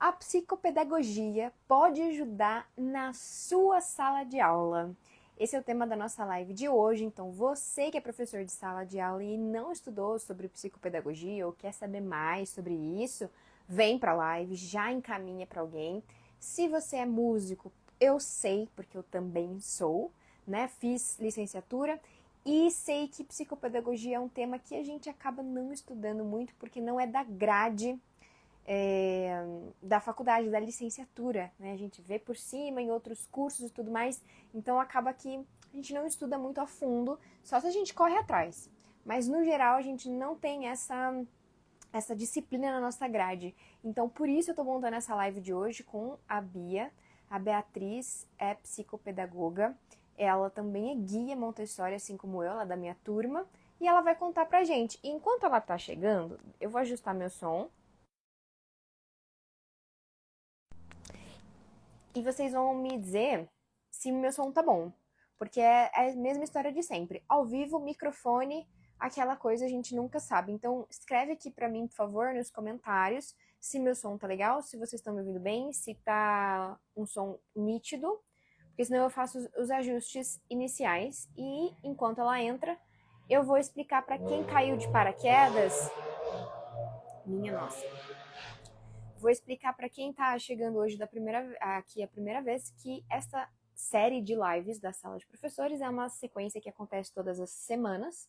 A psicopedagogia pode ajudar na sua sala de aula. Esse é o tema da nossa live de hoje, então você que é professor de sala de aula e não estudou sobre psicopedagogia ou quer saber mais sobre isso, vem para a live, já encaminha para alguém. Se você é músico, eu sei, porque eu também sou, né? Fiz licenciatura e sei que psicopedagogia é um tema que a gente acaba não estudando muito porque não é da grade da faculdade, da licenciatura, né? A gente vê por cima em outros cursos e tudo mais, então acaba que a gente não estuda muito a fundo, só se a gente corre atrás. Mas no geral a gente não tem essa disciplina na nossa grade. Então por isso eu tô montando essa live de hoje com a Bia. A Beatriz é psicopedagoga, ela também é guia Montessori, assim como eu, ela é da minha turma, e ela vai contar pra gente. E enquanto ela tá chegando, eu vou ajustar meu som. E vocês vão me dizer se meu som tá bom. Porque é a mesma história de sempre. Ao vivo, microfone, aquela coisa a gente nunca sabe. Então, escreve aqui pra mim, por favor, nos comentários, se meu som tá legal, se vocês estão me ouvindo bem, se tá um som nítido. Porque senão eu faço os ajustes iniciais. E enquanto ela entra, eu vou explicar pra quem caiu de paraquedas. Minha nossa. Vou explicar para quem está chegando hoje aqui a primeira vez que essa série de lives da Sala de Professores é uma sequência que acontece todas as semanas.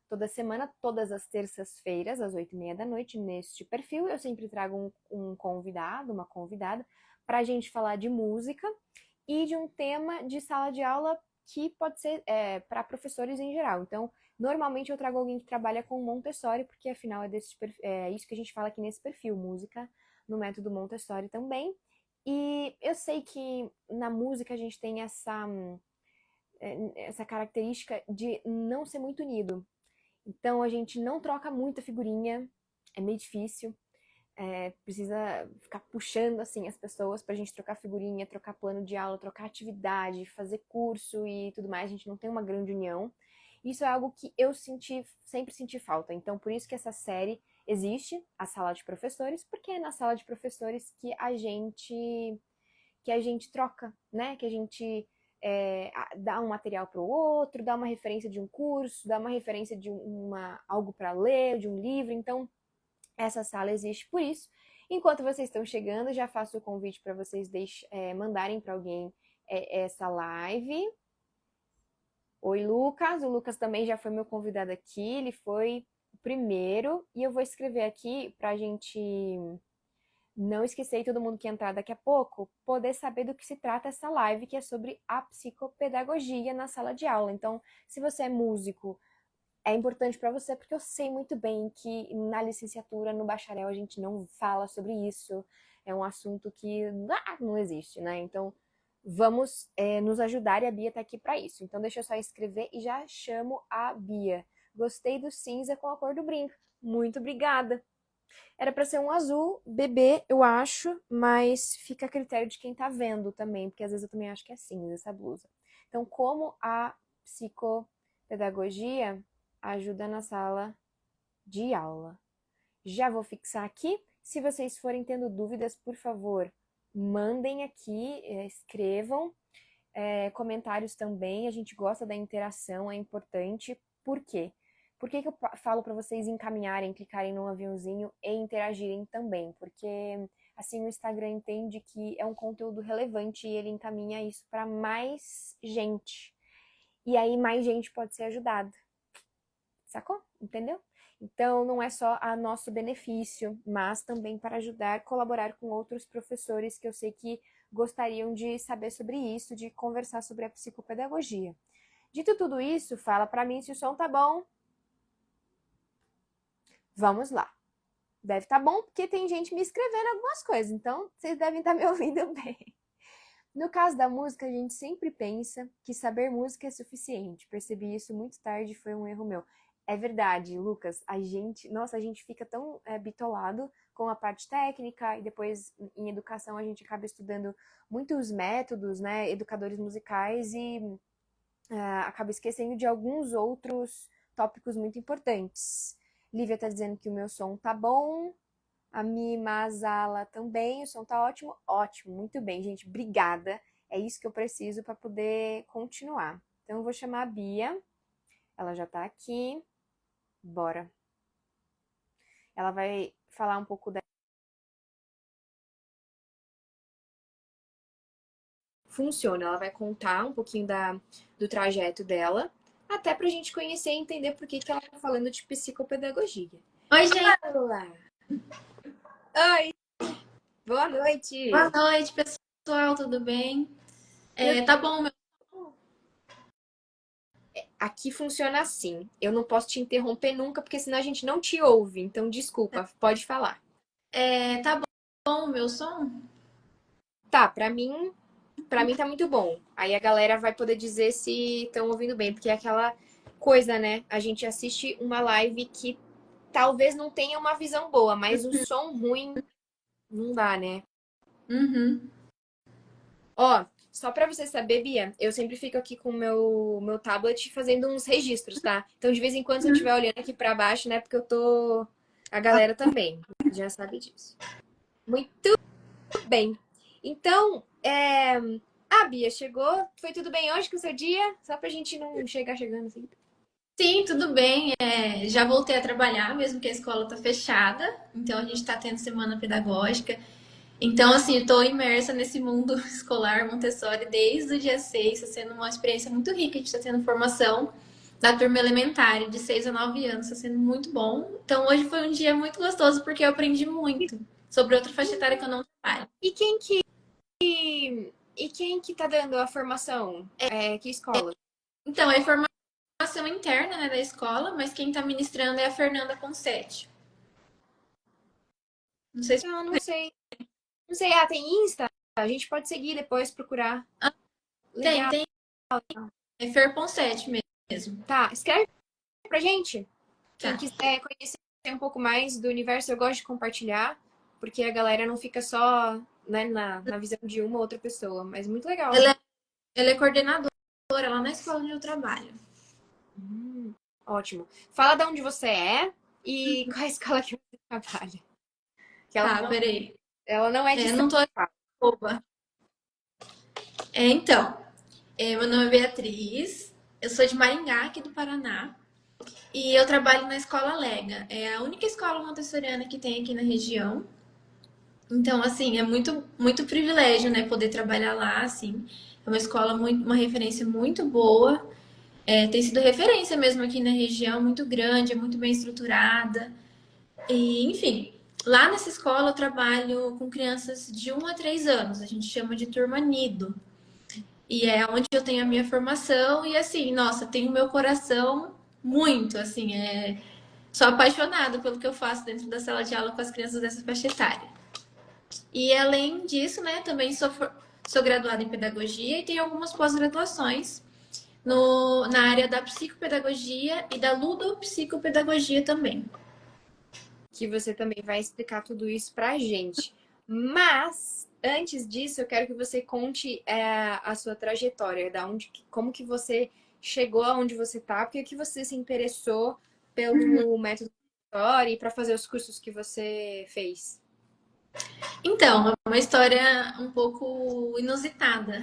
Toda semana, todas as terças-feiras, às 8h30 da noite, neste perfil. Eu sempre trago um convidado, uma convidada, para a gente falar de música e de um tema de sala de aula que pode ser para professores em geral. Então, normalmente eu trago alguém que trabalha com Montessori, porque afinal é isso que a gente fala aqui nesse perfil, música no método Montessori também. E eu sei que na música a gente tem essa característica de não ser muito unido. Então a gente não troca muita figurinha, é meio difícil. Precisa ficar puxando assim as pessoas pra gente trocar figurinha, trocar plano de aula, trocar atividade, fazer curso e tudo mais. A gente não tem uma grande união. Isso é algo que eu sempre senti falta. Então, por isso que essa série existe, a sala de professores, porque é na sala de professores que a gente troca, né? Que a gente dá um material para o outro, dá uma referência de um curso, dá uma referência de algo para ler, de um livro. Então, essa sala existe por isso. Enquanto vocês estão chegando, já faço o convite para vocês mandarem para alguém essa live. Oi, Lucas. O Lucas também já foi meu convidado aqui. Ele foi o primeiro. E eu vou escrever aqui para a gente não esquecer e todo mundo que entrar daqui a pouco poder saber do que se trata essa live, que é sobre a psicopedagogia na sala de aula. Então, se você é músico, é importante para você, porque eu sei muito bem que na licenciatura, no bacharel, a gente não fala sobre isso. É um assunto que não existe, né? Então, vamos nos ajudar e a Bia está aqui para isso. Então, deixa eu só escrever e já chamo a Bia. Gostei do cinza com a cor do brinco. Muito obrigada. Era para ser um azul bebê, eu acho, mas fica a critério de quem tá vendo também, porque às vezes eu também acho que é cinza essa blusa. Então, como a psicopedagogia ajuda na sala de aula. Já vou fixar aqui. Se vocês forem tendo dúvidas, por favor, mandem aqui, escrevam, comentários também. A gente gosta da interação, é importante. Por quê? Por que eu falo para vocês encaminharem, clicarem no aviãozinho e interagirem também? Porque assim o Instagram entende que é um conteúdo relevante e ele encaminha isso para mais gente. E aí mais gente pode ser ajudada. Sacou? Entendeu? Então, não é só a nosso benefício, mas também para ajudar, colaborar com outros professores que eu sei que gostariam de saber sobre isso, de conversar sobre a psicopedagogia. Dito tudo isso, fala para mim se o som tá bom. Vamos lá. Deve estar bom, porque tem gente me escrevendo algumas coisas, então vocês devem estar me ouvindo bem. No caso da música, a gente sempre pensa que saber música é suficiente. Percebi isso muito tarde, foi um erro meu. É verdade, Lucas, a gente fica tão bitolado com a parte técnica e depois em educação a gente acaba estudando muitos métodos, né, educadores musicais e acaba esquecendo de alguns outros tópicos muito importantes. Lívia tá dizendo que o meu som tá bom. A Mi Mazala também, o som tá ótimo? Ótimo, muito bem, gente, obrigada. É isso que eu preciso para poder continuar. Então eu vou chamar a Bia, ela já tá aqui, bora. Ela vai falar um pouco da funciona, ela vai contar um pouquinho do trajeto dela, até pra gente conhecer e entender por que ela tá falando de psicopedagogia. Oi, gente. Olá! Oi! Boa Boa noite! noite, pessoal. Tudo bem? Tá bom, meu. Aqui funciona assim. Eu não posso te interromper nunca, porque senão a gente não te ouve. Então, desculpa, pode falar. Tá bom o meu som? Tá, pra mim tá muito bom. Aí a galera vai poder dizer se estão ouvindo bem, porque é aquela coisa, né? A gente assiste uma live que talvez não tenha uma visão boa, mas o som ruim não dá, né? Uhum. Ó, só pra você saber, Bia, eu sempre fico aqui com o meu tablet fazendo uns registros, tá? Então, de vez em quando, se eu estiver olhando aqui pra baixo, né? Porque eu tô. A galera também já sabe disso. Muito bem. Então, a Bia chegou. Foi tudo bem hoje com o seu dia? Só pra gente não chegar chegando assim. Sim, tudo bem. Já voltei a trabalhar, mesmo que a escola tá fechada. Então, a gente tá tendo semana pedagógica. Então, assim, eu tô imersa nesse mundo escolar Montessori desde o dia 6. Tá sendo uma experiência muito rica. A gente tá tendo formação da turma elementar, de 6 a 9 anos. Tá sendo muito bom. Então, hoje foi um dia muito gostoso, porque eu aprendi muito sobre outra faixa etária que eu não trabalho. E quem que tá dando a formação? Que escola? Então, é formação interna, né, da escola, mas quem está ministrando é a Fernanda Ponsete. Não sei se Não, não sei. Não sei. Ah, tem Insta? A gente pode seguir depois, procurar. tem, Legal. tem. É Fer Ponsete mesmo. Tá, escreve pra gente. Quem Tá. quiser conhecer um pouco mais do universo, eu gosto de compartilhar, porque a galera não fica só, né, na visão de uma ou outra pessoa. Mas muito legal. Ela é, ela é coordenadora lá na escola onde eu trabalho. Ótimo. Fala de onde você é e qual a escola que você trabalha. Que Tá, peraí. ela não é de São Não tô. Paulo. Opa. Então, meu nome é Beatriz, eu sou de Maringá, aqui do Paraná, e eu trabalho na Escola Lega. É a única escola montessoriana que tem aqui na região. Então, assim, é muito, muito privilégio, né, poder trabalhar lá, assim. É uma escola muito, uma referência muito boa. Tem sido referência mesmo aqui na região, muito grande, é muito bem estruturada. E, enfim, lá nessa escola eu trabalho com crianças de 1 a 3 anos. A gente chama de turma nido. E é onde eu tenho a minha formação e, assim, nossa, tenho o meu coração muito, assim, sou apaixonada pelo que eu faço dentro da sala de aula com as crianças dessa faixa etária. E além disso, né, também sou graduada em pedagogia e tenho algumas pós-graduações na área da psicopedagogia e da ludopsicopedagogia também. Que você também vai explicar tudo isso pra gente. Mas, antes disso, eu quero que você conte a sua trajetória, como que você chegou aonde você tá, porque que você se interessou pelo método Montessori para fazer os cursos que você fez. Então, é uma história um pouco inusitada,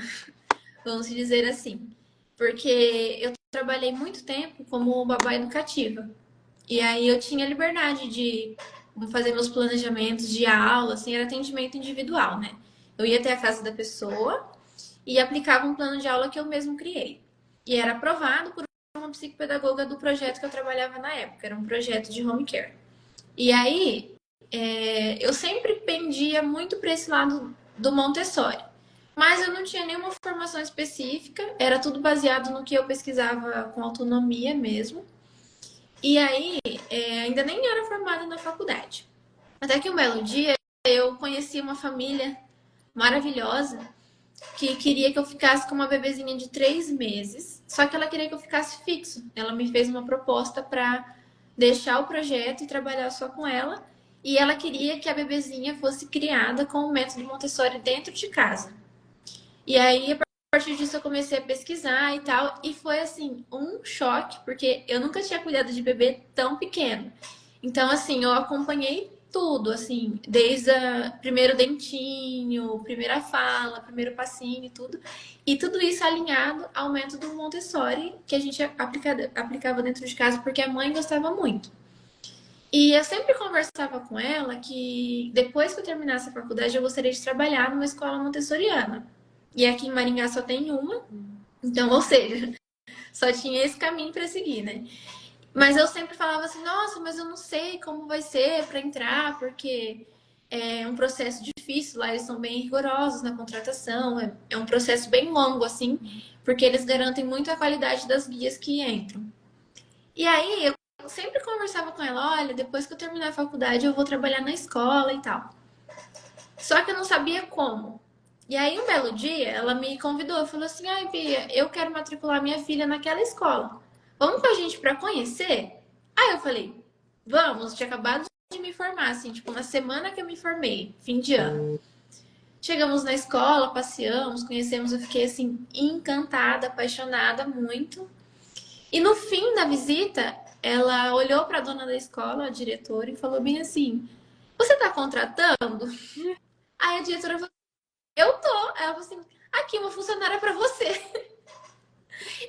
vamos dizer assim. Porque eu trabalhei muito tempo como babá educativa. E aí eu tinha liberdade de fazer meus planejamentos de aula, assim, era atendimento individual, né? Eu ia até a casa da pessoa e aplicava um plano de aula que eu mesmo criei. E era aprovado por uma psicopedagoga do projeto que eu trabalhava na época, era um projeto de home care. E aí eu sempre pendia muito para esse lado do Montessori. Mas eu não tinha nenhuma formação específica, era tudo baseado no que eu pesquisava com autonomia mesmo. E aí, ainda nem era formada na faculdade. Até que um belo dia eu conheci uma família maravilhosa que queria que eu ficasse com uma bebezinha de 3 meses, só que ela queria que eu ficasse fixo. Ela me fez uma proposta para deixar o projeto e trabalhar só com ela. E ela queria que a bebezinha fosse criada com o método Montessori dentro de casa. E aí, a partir disso, eu comecei a pesquisar e tal. E foi, assim, um choque, porque eu nunca tinha cuidado de bebê tão pequeno. Então, assim, eu acompanhei tudo, assim, desde primeiro dentinho, primeira fala, primeiro passinho e tudo. E tudo isso alinhado ao método Montessori que a gente aplicava dentro de casa, porque a mãe gostava muito. E eu sempre conversava com ela que depois que eu terminasse a faculdade eu gostaria de trabalhar numa escola montessoriana. E aqui em Maringá só tem uma, então, ou seja, só tinha esse caminho para seguir, né? Mas eu sempre falava assim, nossa, mas eu não sei como vai ser para entrar, porque é um processo difícil, lá eles são bem rigorosos na contratação, é um processo bem longo, assim, porque eles garantem muito a qualidade das guias que entram. E aí eu sempre conversava com ela, olha, depois que eu terminar a faculdade eu vou trabalhar na escola e tal. Só que eu não sabia como. E aí um belo dia ela me convidou, falou assim, ai Bia, eu quero matricular minha filha naquela escola. Vamos com a gente para conhecer? Aí eu falei, vamos, tinha acabado de me formar, assim, tipo, na semana que eu me formei, fim de ano. Chegamos na escola, passeamos, conhecemos, eu fiquei assim, encantada, apaixonada muito. E no fim da visita, ela olhou para a dona da escola, a diretora, e falou bem assim: você está contratando? Aí a diretora falou: eu tô. Ela falou assim: aqui, uma funcionária para você.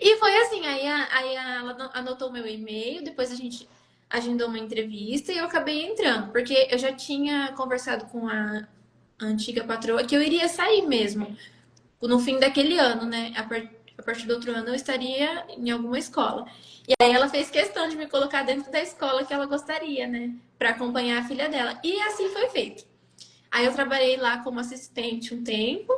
E foi assim: ela anotou meu e-mail, depois a gente agendou uma entrevista e eu acabei entrando, porque eu já tinha conversado com a antiga patroa que eu iria sair mesmo no fim daquele ano, né? A partir do outro ano eu estaria em alguma escola. E aí ela fez questão de me colocar dentro da escola que ela gostaria, né? Para acompanhar a filha dela. E assim foi feito. Aí eu trabalhei lá como assistente um tempo.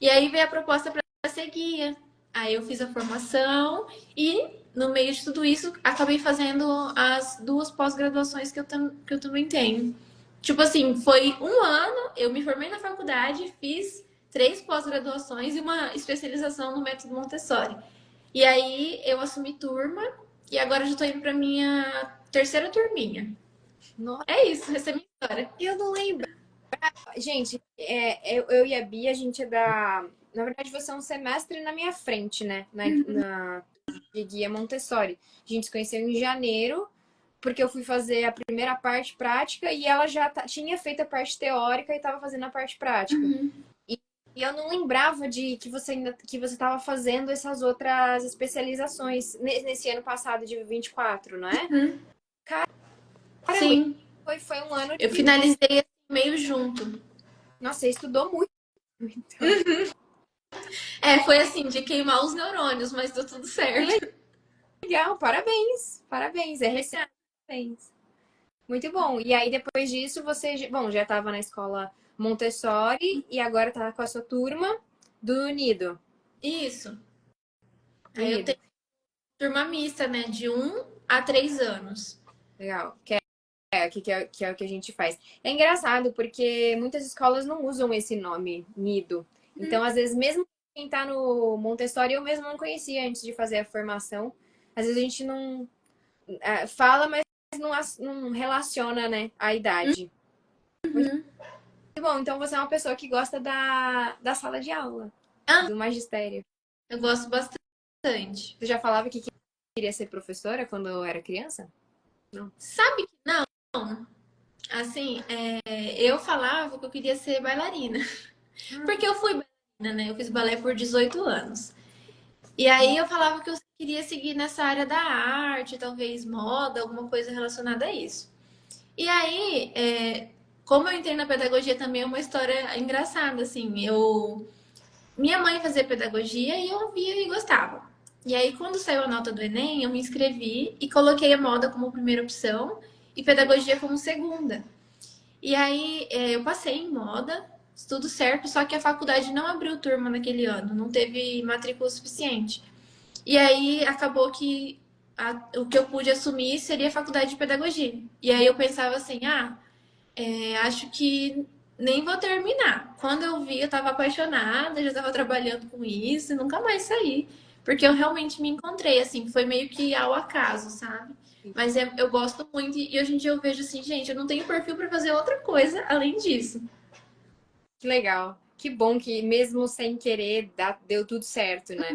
E aí veio a proposta para ser guia. Aí eu fiz a formação e no meio de tudo isso acabei fazendo as duas pós-graduações que eu também tenho. Tipo assim, foi um ano, eu me formei na faculdade, fiz 3 pós-graduações e uma especialização no método Montessori. E aí eu assumi turma e agora já tô indo pra minha terceira turminha. Nossa, É isso, essa é a minha história. eu não lembro. Gente, eu e a Bia, a gente é da. Na verdade, você é um semestre na minha frente, né? De guia Montessori. A gente se conheceu em janeiro, porque eu fui fazer a primeira parte prática e ela já tinha feito a parte teórica e estava fazendo a parte prática. Uhum. E eu não lembrava de que você estava fazendo essas outras especializações nesse ano passado de 24, não é? Uhum. Caramba, Sim, foi um ano eu de. finalizei assim, meio junto. Nossa, você estudou muito, então. É, foi assim, de queimar os neurônios, mas deu tudo certo. Legal, parabéns, parabéns, é recente, parabéns. Muito bom. E aí, depois disso, você, bom, já estava na escola Montessori e agora tá com a sua turma do Unido. Isso. Aí eu Unido, tenho turma mista, né? De 1 a 3 anos. legal. Que é o que a gente faz. É engraçado, porque muitas escolas não usam esse nome, Nido. Então, às vezes, mesmo quem tá no Montessori, eu mesmo não conhecia antes de fazer a formação. Às vezes a gente não fala, mas não relaciona, né, a idade. Muito Uhum. bom. Então, você é uma pessoa que gosta da sala de aula, Ah, do magistério. eu gosto bastante. Você já falava que queria ser professora quando era criança? Não. Sabe que não? Assim, eu falava que eu queria ser bailarina. Ah, Porque eu fui bailarina, né? Eu fiz balé por 18 anos. E aí eu falava que eu queria seguir nessa área da arte, talvez moda, alguma coisa relacionada a isso. E aí, como eu entrei na pedagogia também é uma história engraçada, assim. Minha mãe fazia pedagogia e eu via e gostava. E aí, quando saiu a nota do Enem, eu me inscrevi e coloquei a moda como primeira opção e pedagogia como segunda. E aí, eu passei em moda, tudo certo, só que a faculdade não abriu turma naquele ano, não teve matrícula suficiente. E aí, acabou que o que eu pude assumir seria a faculdade de pedagogia. E aí, eu pensava assim, acho que nem vou terminar. Quando eu vi, eu estava apaixonada, já estava trabalhando com isso e nunca mais saí. Porque eu realmente me encontrei, assim, foi meio que ao acaso, sabe? Mas eu gosto muito e hoje em dia eu vejo assim, gente, eu não tenho perfil para fazer outra coisa além disso. que legal. Que bom que mesmo sem querer deu tudo certo, né?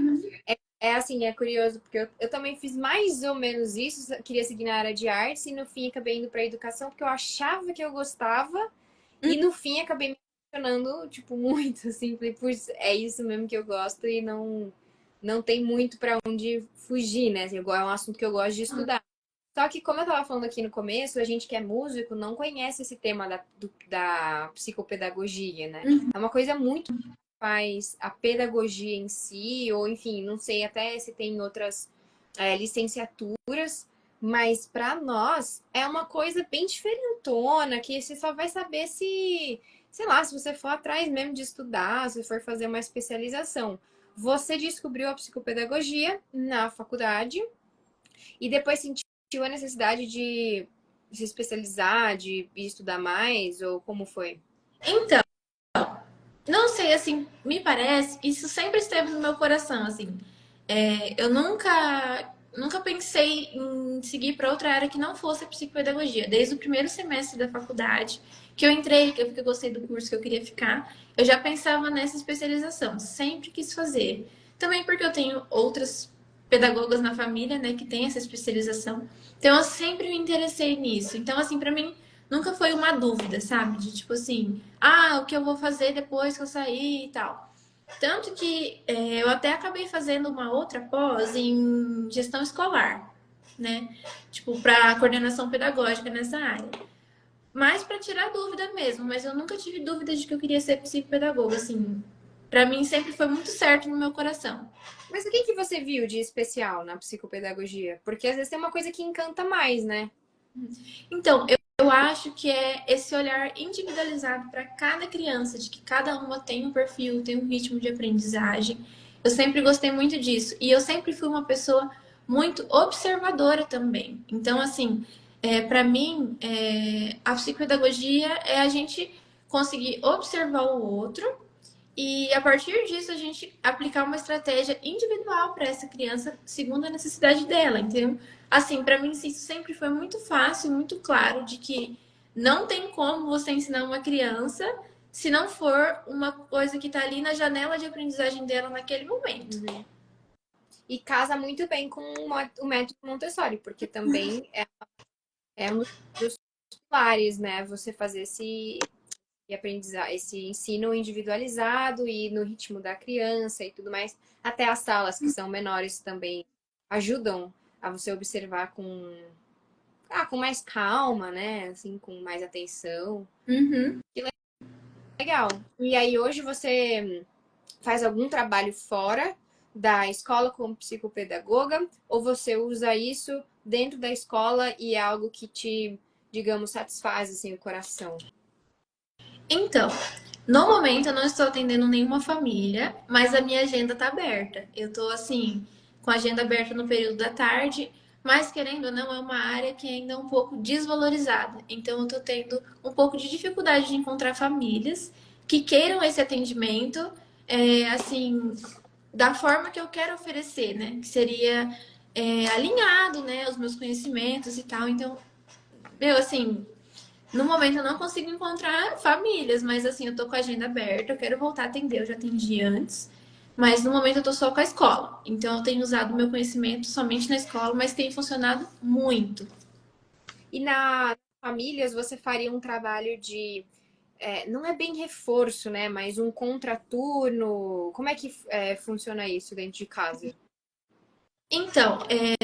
É assim, é curioso, porque eu também fiz mais ou menos isso, queria seguir na área de artes, e no fim acabei indo para educação, porque eu achava que eu gostava, e no fim acabei me apaixonando, tipo, muito, assim, falei, putz, é isso mesmo que eu gosto, e não tem muito para onde fugir, né? Assim, é um assunto que eu gosto de estudar. Só que, como eu tava falando aqui no começo, a gente que é músico não conhece esse tema da psicopedagogia, né? É uma coisa muito faz a pedagogia em si, ou enfim, não sei até se tem outras licenciaturas, mas para nós é uma coisa bem diferentona, que você só vai saber se, sei lá, se você for atrás mesmo de estudar, se for fazer uma especialização. Você descobriu a psicopedagogia na faculdade e depois sentiu a necessidade de se especializar, de estudar mais, ou como foi? Então, não sei, assim, me parece, isso sempre esteve no meu coração, assim. Eu nunca pensei em seguir para outra área que não fosse a psicopedagogia. Desde o primeiro semestre da faculdade, que eu entrei, que eu gostei do curso que eu queria ficar, eu já pensava nessa especialização, sempre quis fazer. Também porque eu tenho outras pedagogas na família, né, que têm essa especialização. Então eu sempre me interessei nisso. Então, assim, para mim nunca foi uma dúvida, sabe? De tipo assim, o que eu vou fazer depois que eu sair e tal. Tanto que eu até acabei fazendo uma outra pós em gestão escolar, né? Tipo, para coordenação pedagógica nessa área. Mas para tirar dúvida mesmo, mas eu nunca tive dúvida de que eu queria ser psicopedagoga, assim. Para mim sempre foi muito certo no meu coração. Mas o que que você viu de especial na psicopedagogia? Porque às vezes tem uma coisa que encanta mais, né? Então, eu acho que é esse olhar individualizado para cada criança, de que cada uma tem um perfil, tem um ritmo de aprendizagem. Eu sempre gostei muito disso. E eu sempre fui uma pessoa muito observadora também. Então, assim, para mim, a psicopedagogia é a gente conseguir observar o outro e, a partir disso, a gente aplicar uma estratégia individual para essa criança, segundo a necessidade dela. Então, assim, para mim, isso sempre foi muito fácil, muito claro, de que não tem como você ensinar uma criança se não for uma coisa que está ali na janela de aprendizagem dela naquele momento. Uhum. E casa muito bem com o método Montessori, porque também é um dos pilares, né? Você fazer esse ensino individualizado e no ritmo da criança e tudo mais. Até as salas que são menores também ajudam a você observar com mais calma, né? Assim, com mais atenção. Uhum. Que legal. E aí hoje você faz algum trabalho fora da escola como psicopedagoga ou você usa isso dentro da escola e é algo que te, digamos, satisfaz assim o coração? Então, no momento eu não estou atendendo nenhuma família, mas a minha agenda está aberta. Eu estou assim, com a agenda aberta no período da tarde, mas querendo ou não, é uma área que ainda é um pouco desvalorizada. Então eu estou tendo um pouco de dificuldade de encontrar famílias que queiram esse atendimento, assim, da forma que eu quero oferecer, né? Que seria alinhado, né, aos meus conhecimentos e tal. Então, meu, assim, no momento eu não consigo encontrar famílias, mas assim, eu tô com a agenda aberta, eu quero voltar a atender, eu já atendi antes. Mas no momento eu tô só com a escola. Então eu tenho usado o meu conhecimento somente na escola, mas tem funcionado muito. E na famílias você faria um trabalho de não é bem reforço, né? Mas um contraturno. Como é que funciona isso dentro de casa? Então,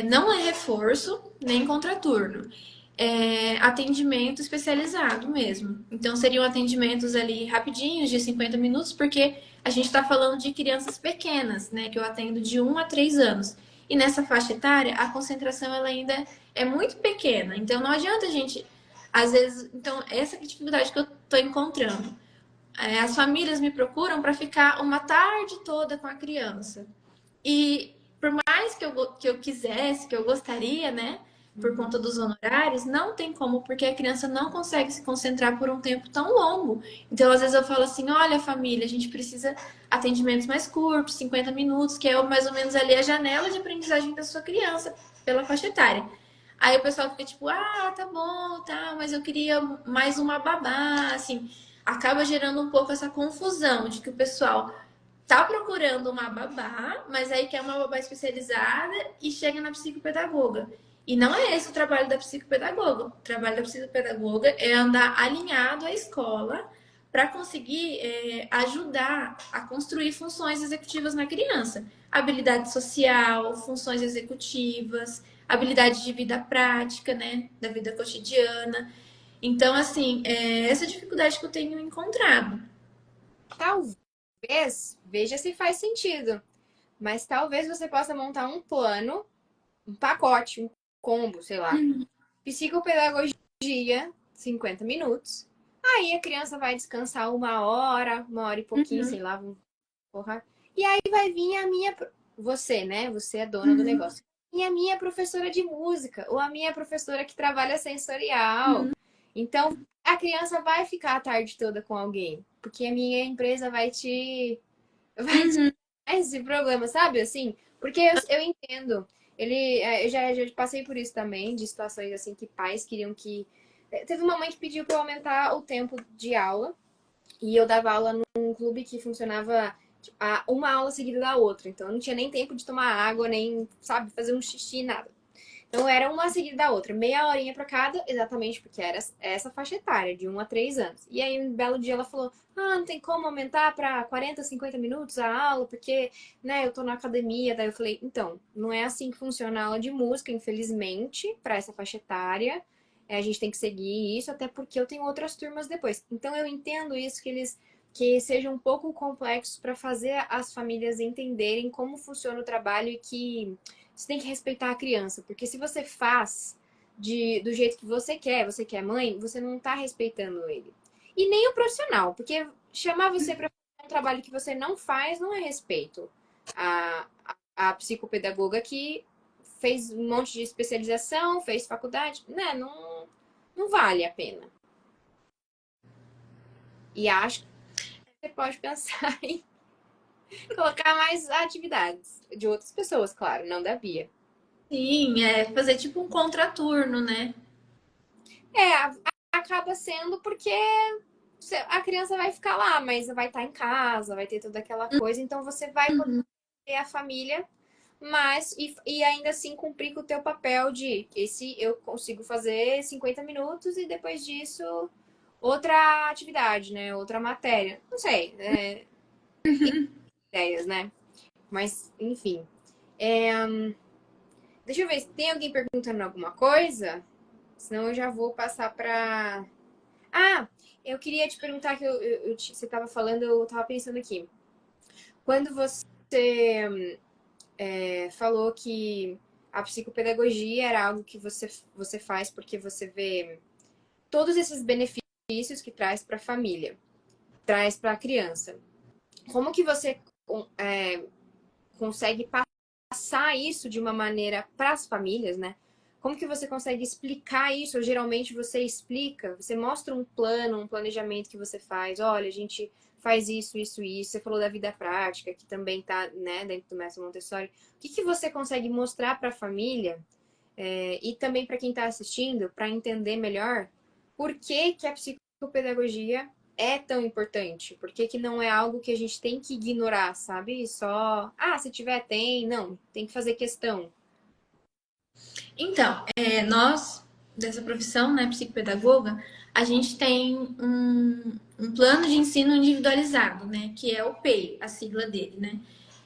não é reforço nem contraturno. É atendimento especializado mesmo. Então, seriam atendimentos ali rapidinhos, de 50 minutos, porque a gente está falando de crianças pequenas, né? Que eu atendo de 1 a 3 anos. E nessa faixa etária, a concentração ela ainda é muito pequena. Então, não adianta a gente, às vezes. Então, essa é a dificuldade que eu estou encontrando. As famílias me procuram para ficar uma tarde toda com a criança. E por mais que eu quisesse, que eu gostaria, né? Por conta dos honorários, não tem como, porque a criança não consegue se concentrar por um tempo tão longo. Então, às vezes eu falo assim: olha, família, a gente precisa atendimentos mais curtos, 50 minutos, que é mais ou menos ali a janela de aprendizagem da sua criança, pela faixa etária. Aí o pessoal fica tipo: tá bom, tá, mas eu queria mais uma babá, assim. Acaba gerando um pouco essa confusão de que o pessoal tá procurando uma babá, mas aí quer uma babá especializada e chega na psicopedagoga. E não é esse o trabalho da psicopedagoga. O trabalho da psicopedagoga é andar alinhado à escola para conseguir ajudar a construir funções executivas na criança. Habilidade social, funções executivas, habilidade de vida prática, né? Da vida cotidiana. Então, assim, essa dificuldade que eu tenho encontrado. Talvez, veja se faz sentido, mas talvez você possa montar um plano, um pacote, um combo, sei lá. Psicopedagogia, 50 minutos. Aí a criança vai descansar uma hora e pouquinho, Uhum, sei lá, porra. E aí vai vir a minha. Você, né? Você é dona do uhum, negócio. E a minha professora de música, ou a minha professora que trabalha sensorial. uhum, Então, a criança vai ficar a tarde toda com alguém. Porque a minha empresa vai te. Vai te uhum. dar esse problema, sabe? Assim, porque eu entendo. Eu já passei por isso também, de situações assim que pais queriam que. Teve uma mãe que pediu para eu aumentar o tempo de aula. E eu dava aula num clube que funcionava tipo, uma aula seguida da outra. Então eu não tinha nem tempo de tomar água, nem, sabe, fazer um xixi, nada. Então era uma seguida da outra, meia horinha pra cada, exatamente porque era essa faixa etária, de 1 a 3 anos. E aí um belo dia ela falou: Ah, não tem como aumentar pra 40, 50 minutos a aula, porque, né, eu tô na academia. Daí eu falei: Então, não é assim que funciona a aula de música, infelizmente, pra essa faixa etária. A gente tem que seguir isso, até porque eu tenho outras turmas depois. Então eu entendo isso que seja um pouco complexo para fazer as famílias entenderem como funciona o trabalho e que você tem que respeitar a criança, porque se você faz do jeito que você quer mãe, você não tá respeitando ele. E nem o profissional, porque chamar você para fazer um trabalho que você não faz não é respeito. A psicopedagoga que fez um monte de especialização, fez faculdade, né? Não, não vale a pena. E acho que você pode pensar em colocar mais atividades de outras pessoas, claro, não da Bia. Sim, fazer tipo um contraturno, né? É, acaba sendo porque a criança vai ficar lá, mas vai estar em casa, vai ter toda aquela coisa, então você vai poder Uhum. ter a família, mas e ainda assim cumprir com o teu papel de esse eu consigo fazer 50 minutos e depois disso outra atividade, né? Outra matéria. Não sei, ideias, né? Mas, enfim. É, deixa eu ver se tem alguém perguntando alguma coisa, senão eu já vou passar para. Ah, eu queria te perguntar que você estava falando, eu estava pensando aqui. Quando você falou que a psicopedagogia era algo que você faz porque você vê todos esses benefícios que traz para a família, traz para a criança. Como que você consegue passar isso de uma maneira para as famílias, né? Como que você consegue explicar isso? Ou geralmente você explica, você mostra um plano, um planejamento que você faz. Olha, a gente faz isso, isso, isso. Você falou da vida prática, que também está, né, dentro do método Montessori. O que, que você consegue mostrar para a família e também para quem está assistindo, para entender melhor por que, que a psicopedagogia é tão importante? Por que, que não é algo que a gente tem que ignorar, sabe? Só, se tiver, tem. Não, tem que fazer questão. Então, nós, dessa profissão, né, psicopedagoga, a gente tem um plano de ensino individualizado, né, que é o PEI, a sigla dele, né?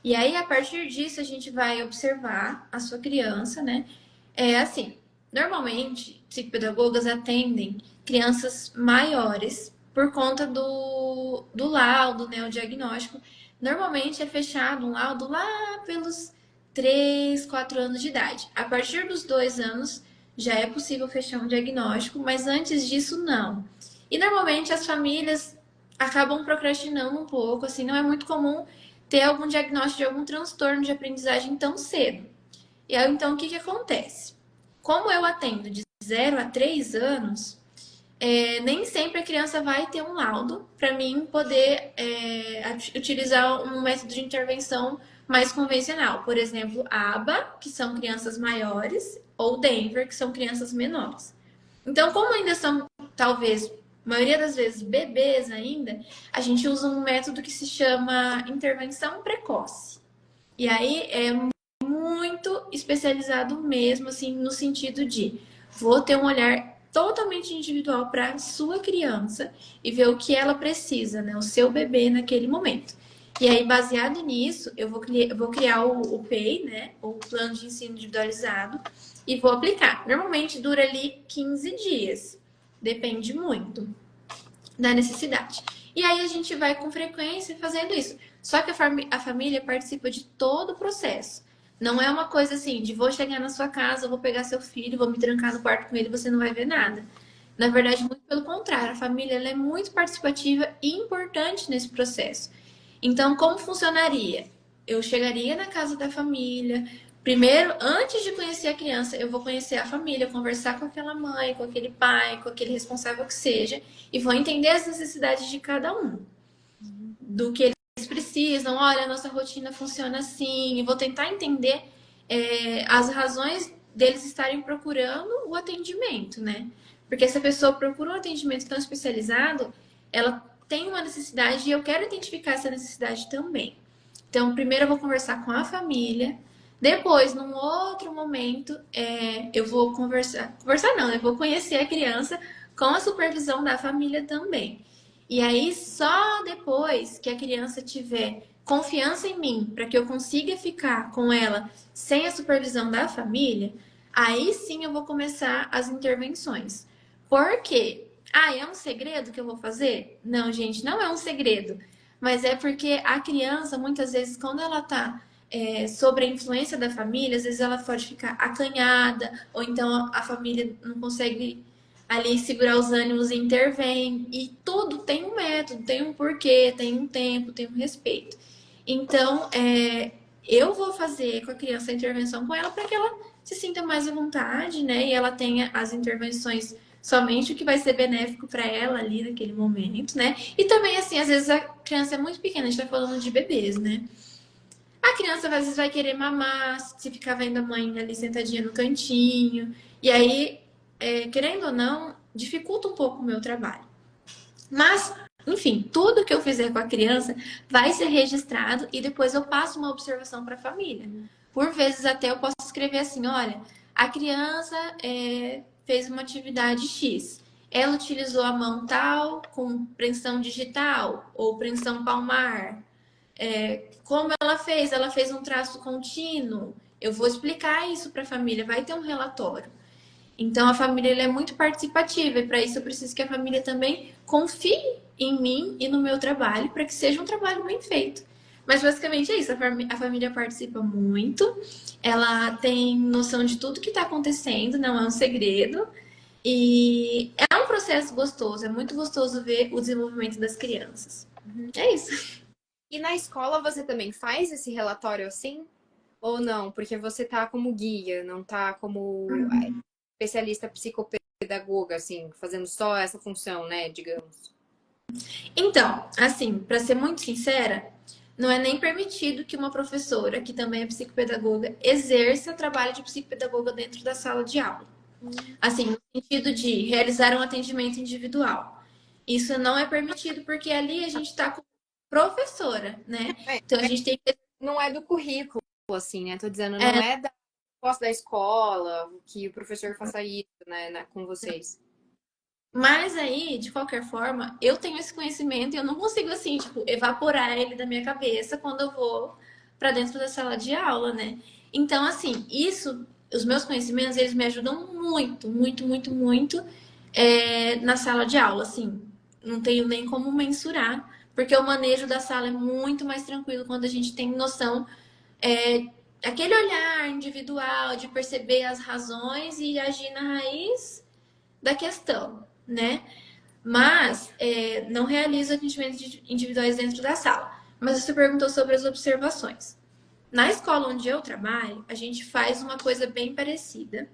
E aí, a partir disso, a gente vai observar a sua criança, né? É assim, normalmente, psicopedagogas atendem crianças maiores por conta do laudo, né, o diagnóstico. Normalmente é fechado um laudo lá pelos 3, 4 anos de idade. A partir dos 2 anos já é possível fechar um diagnóstico, mas antes disso não. E normalmente as famílias acabam procrastinando um pouco, assim, não é muito comum ter algum diagnóstico de algum transtorno de aprendizagem tão cedo. E aí, então, o que, que acontece? Como eu atendo de 0 a 3 anos, nem sempre a criança vai ter um laudo para mim poder utilizar um método de intervenção mais convencional. Por exemplo, ABA, que são crianças maiores, ou Denver, que são crianças menores. Então, como ainda são, talvez, maioria das vezes bebês ainda, a gente usa um método que se chama intervenção precoce. E aí é muito especializado mesmo, assim, no sentido de vou ter um olhar totalmente individual para a sua criança e ver o que ela precisa, né? O seu bebê naquele momento. E aí, baseado nisso, eu vou criar o PEI, né? O Plano de Ensino Individualizado, e vou aplicar. Normalmente dura ali 15 dias. Depende muito da necessidade. E aí a gente vai com frequência fazendo isso. Só que a família participa de todo o processo. Não é uma coisa assim, de vou chegar na sua casa, vou pegar seu filho, vou me trancar no quarto com ele e você não vai ver nada. Na verdade, muito pelo contrário, a família ela é muito participativa e importante nesse processo. Então, como funcionaria? Eu chegaria na casa da família. Primeiro, antes de conhecer a criança, eu vou conhecer a família, conversar com aquela mãe, com aquele pai, com aquele responsável que seja, e vou entender as necessidades de cada um, do que eles precisam. Olha, a nossa rotina funciona assim, e vou tentar entender as razões deles estarem procurando o atendimento, né? Porque se a pessoa procura um atendimento tão especializado, ela tem uma necessidade e eu quero identificar essa necessidade também. Então, primeiro eu vou conversar com a família. Depois, num outro momento, eu vou conversar. Conversar não, eu vou conhecer a criança com a supervisão da família também. E aí, só depois que a criança tiver confiança em mim, para que eu consiga ficar com ela sem a supervisão da família, aí sim eu vou começar as intervenções. Por quê? Ah, é um segredo que eu vou fazer? Não, gente, não é um segredo. Mas é porque a criança, muitas vezes, quando ela tá sobre a influência da família, às vezes ela pode ficar acanhada, ou então a família não consegue ali segurar os ânimos e intervém. E tudo tem um método, tem um porquê, tem um tempo, tem um respeito. Então, eu vou fazer com a criança a intervenção com ela para que ela se sinta mais à vontade, né? E ela tenha as intervenções somente o que vai ser benéfico para ela ali naquele momento, né? E também, assim, às vezes a criança é muito pequena, a gente tá falando de bebês, né? A criança às vezes vai querer mamar, se ficar vendo a mãe ali sentadinha no cantinho. E aí, querendo ou não, dificulta um pouco o meu trabalho. Mas, enfim, tudo que eu fizer com a criança vai ser registrado e depois eu passo uma observação para a família. Por vezes até eu posso escrever assim, olha, a criança fez uma atividade X. Ela utilizou a mão tal com pressão digital ou pressão palmar. Como ela fez? Ela fez um traço contínuo. Eu vou explicar isso para a família, vai ter um relatório. Então a família é muito participativa e para isso eu preciso que a família também confie em mim e no meu trabalho para que seja um trabalho bem feito. Mas basicamente é isso, a família participa muito, ela tem noção de tudo que está acontecendo, não é um segredo. E é um processo gostoso, é muito gostoso ver o desenvolvimento das crianças. É isso. E na escola você também faz esse relatório assim? Ou não? Porque você tá como guia, não tá como especialista psicopedagoga, assim, fazendo só essa função, né, digamos. Então, assim, para ser muito sincera, não é nem permitido que uma professora, que também é psicopedagoga, exerça trabalho de psicopedagoga dentro da sala de aula. Assim, no sentido de realizar um atendimento individual. Isso não é permitido porque ali a gente está com professora, né? Então a gente tem que. Não é do currículo, assim, né? Tô dizendo, não é da proposta da escola que o professor faça isso, né, com vocês. Mas aí, de qualquer forma, eu tenho esse conhecimento e eu não consigo, assim, tipo, evaporar ele da minha cabeça quando eu vou para dentro da sala de aula, né? Então, assim, isso, os meus conhecimentos, eles me ajudam muito, muito, muito, muito na sala de aula, assim. Não tenho nem como mensurar, porque o manejo da sala é muito mais tranquilo quando a gente tem noção, é, aquele olhar individual de perceber as razões e agir na raiz da questão, né? Mas não realizo atendimentos individuais dentro da sala. Mas você perguntou sobre as observações. Na escola onde eu trabalho, a gente faz uma coisa bem parecida,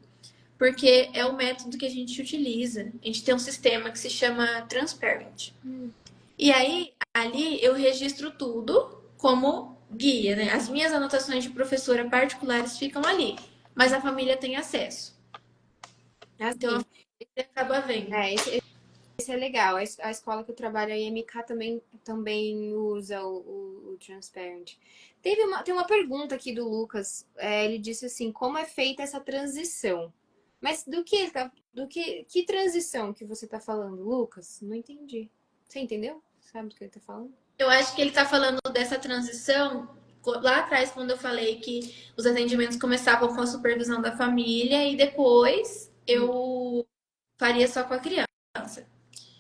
porque é o método que a gente utiliza. A gente tem um sistema que se chama Transparent. E aí, ali eu registro tudo como guia, né? As minhas anotações de professora particulares ficam ali, mas a família tem acesso. Então, a Assim, família acaba vendo. esse é legal. A escola que eu trabalho, a IMK, também usa o Transparent. Tem uma pergunta aqui do Lucas. Ele disse assim, como é feita essa transição? Mas que transição que você tá falando, Lucas? Não entendi. Você entendeu? Sabe do que ele tá falando? Eu acho que ele está falando dessa transição lá atrás, quando eu falei que os atendimentos começavam com a supervisão da família e depois eu faria só com a criança.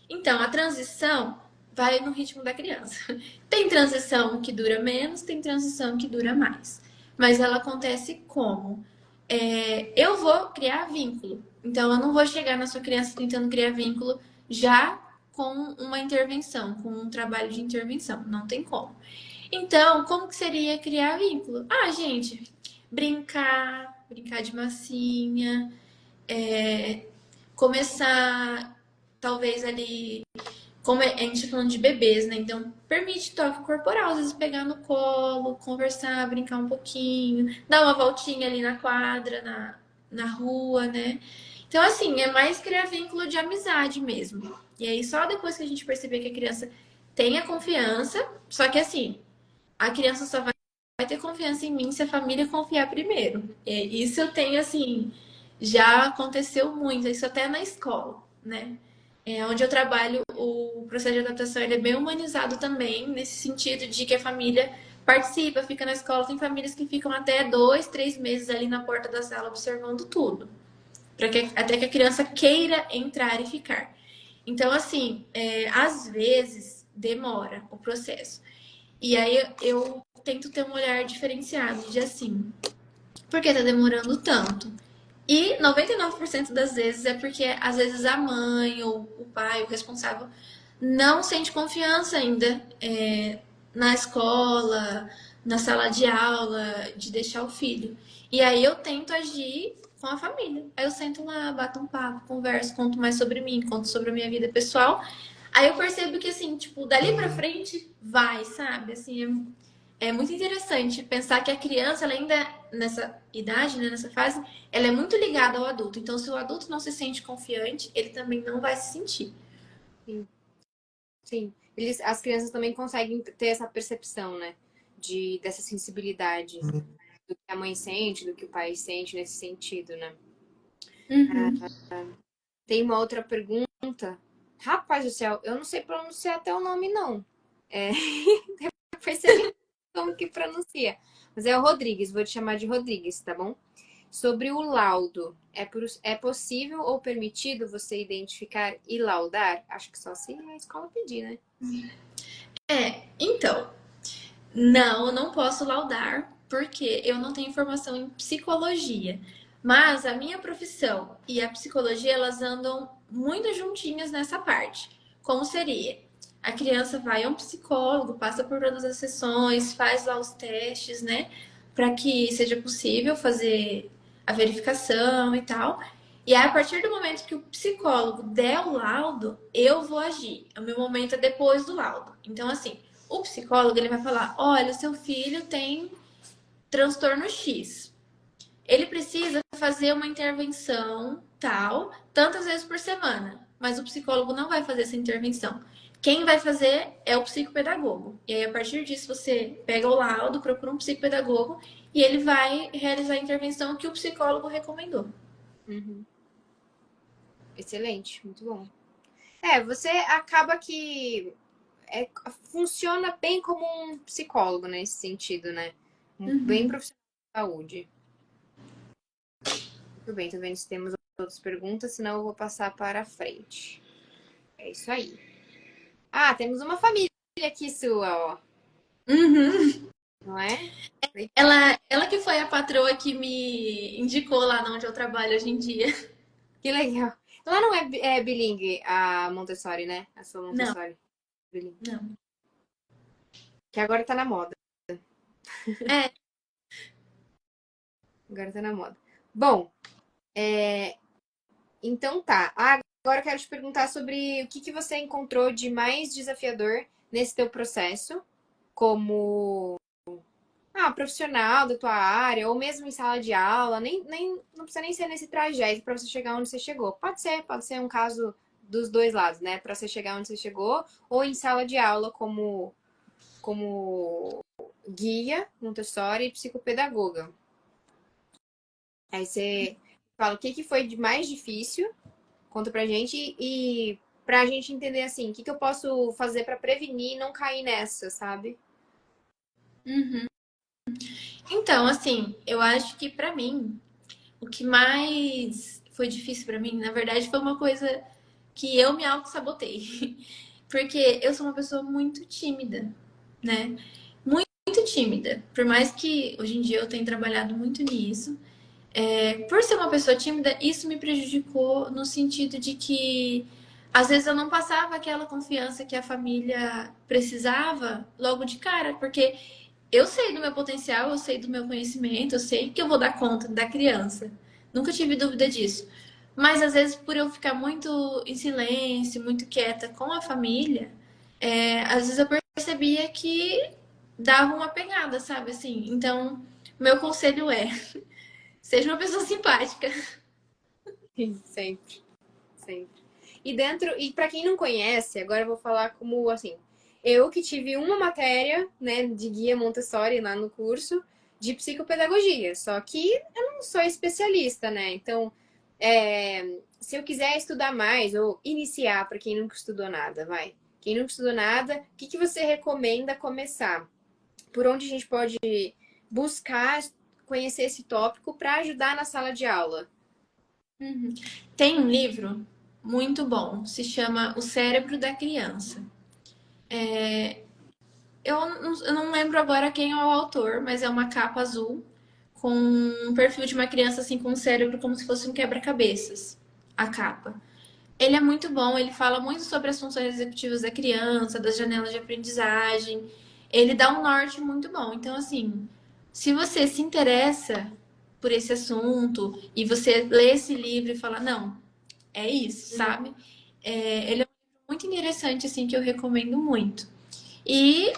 Então, a transição vai no ritmo da criança. Tem transição que dura menos, tem transição que dura mais. Mas ela acontece como? Eu vou criar vínculo. Então, eu não vou chegar na sua criança tentando criar vínculo já com uma intervenção, com um trabalho de intervenção. Não tem como. Então, como que seria criar vínculo? Ah, gente, brincar de massinha, começar talvez ali como a gente tá falando de bebês, né? Então, permite toque corporal, às vezes pegar no colo, conversar, brincar um pouquinho, dar uma voltinha ali na quadra, na rua, né? Então, assim, é mais criar vínculo de amizade mesmo. E aí, só depois que a gente perceber que a criança tem a confiança, só que assim, a criança só vai ter confiança em mim se a família confiar primeiro. Isso eu tenho, assim, já aconteceu muito, isso até na escola, né? Onde eu trabalho, o processo de adaptação ele é bem humanizado também, nesse sentido de que a família participa, fica na escola. Tem famílias que ficam até 2, 3 meses ali na porta da sala observando tudo, até que a criança queira entrar e ficar. Então, assim, às vezes demora o processo. E aí eu tento ter um olhar diferenciado de assim, por que tá demorando tanto? E 99% das vezes é porque, às vezes, a mãe ou o pai, o responsável, não sente confiança ainda na escola, na sala de aula, de deixar o filho. E aí eu tento agir com a família. Aí eu sento lá, bato um papo, converso, conto mais sobre mim, conto sobre a minha vida pessoal. Aí eu percebo que, assim, tipo, dali pra frente, vai, sabe? Assim, é muito interessante pensar que a criança, ela ainda nessa idade, né, nessa fase, ela é muito ligada ao adulto. Então, se o adulto não se sente confiante, ele também não vai se sentir. Sim. Sim. As crianças também conseguem ter essa percepção, né? Dessa sensibilidade do que a mãe sente, do que o pai sente nesse sentido, né? Uhum. Tem uma outra pergunta. Rapaz do céu, eu não sei pronunciar até o nome, não. É... Depois você me como que pronuncia. Mas é o Rodrigues, vou te chamar de Rodrigues, tá bom? Sobre o laudo, é possível ou permitido você identificar e laudar? Acho que só se a escola pedir, né? Então, não, eu não posso laudar, porque eu não tenho formação em psicologia. Mas a minha profissão e a psicologia, elas andam muito juntinhas nessa parte. Como seria? A criança vai a um psicólogo, passa por todas as sessões, faz lá os testes, né? Para que seja possível fazer a verificação e tal. E aí, a partir do momento que o psicólogo der o laudo, eu vou agir. O meu momento é depois do laudo. Então, assim, o psicólogo ele vai falar: olha, seu filho tem transtorno X. Ele precisa fazer uma intervenção tal, tantas vezes por semana. Mas o psicólogo não vai fazer essa intervenção. Quem vai fazer é o psicopedagogo. E aí, a partir disso, você pega o laudo, procura um psicopedagogo e ele vai realizar a intervenção que o psicólogo recomendou. Uhum. Excelente, muito bom. Você acaba que funciona bem como um psicólogo nesse sentido, né? Bem Uhum. profissional de saúde. Muito bem, tô vendo se temos outras perguntas, senão eu vou passar para frente. É isso aí. Ah, temos uma família aqui sua, ó. Uhum. Não é? Legal. Ela que foi a patroa que me indicou lá onde eu trabalho hoje em dia. Que legal. Lá não é bilíngue a Montessori, né? A sua Não, Montessori. Bilíngue. não. Que agora tá na moda. É, Agora tá na moda. Bom, então tá. Agora eu quero te perguntar sobre o que você encontrou de mais desafiador nesse teu processo, como profissional da tua área, ou mesmo em sala de aula, não precisa nem ser nesse trajeto para você chegar onde você chegou. Pode ser um caso dos dois lados, né? Para você chegar onde você chegou, ou em sala de aula como guia Montessori e psicopedagoga. Aí você fala o que que foi de mais difícil, conta pra gente e pra gente entender assim, o que que eu posso fazer pra prevenir e não cair nessa, sabe? Uhum. Então, assim, eu acho que pra mim, o que mais foi difícil pra mim, na verdade, foi uma coisa que eu me auto-sabotei. Porque eu sou uma pessoa muito tímida, né? Muito tímida. Por mais que hoje em dia eu tenha trabalhado muito nisso, por ser uma pessoa tímida, isso me prejudicou no sentido de que às vezes eu não passava aquela confiança que a família precisava logo de cara, porque eu sei do meu potencial, eu sei do meu conhecimento, eu sei que eu vou dar conta da criança. Nunca tive dúvida disso. Mas às vezes, por eu ficar muito em silêncio, muito quieta com a família, às vezes eu percebia que dava uma pegada, sabe? Assim, então, meu conselho é: seja uma pessoa simpática. Sim, sempre, sempre. E para quem não conhece, agora eu vou falar como assim, eu que tive uma matéria, né, de guia Montessori lá no curso de psicopedagogia, só que eu não sou especialista, né? Então, se eu quiser estudar mais ou iniciar para quem nunca estudou nada, vai. Quem nunca estudou nada, o que que você recomenda começar? Por onde a gente pode buscar conhecer esse tópico para ajudar na sala de aula? Uhum. Tem um livro muito bom, se chama O Cérebro da Criança. Eu não lembro agora quem é o autor, mas é uma capa azul com um perfil de uma criança assim com um cérebro como se fosse um quebra-cabeças. A capa. Ele é muito bom, ele fala muito sobre as funções executivas da criança, das janelas de aprendizagem. Ele dá um norte muito bom. Então, assim, se você se interessa por esse assunto e você lê esse livro e fala, não, é isso, sabe? Ele é um livro muito interessante, assim, que eu recomendo muito. E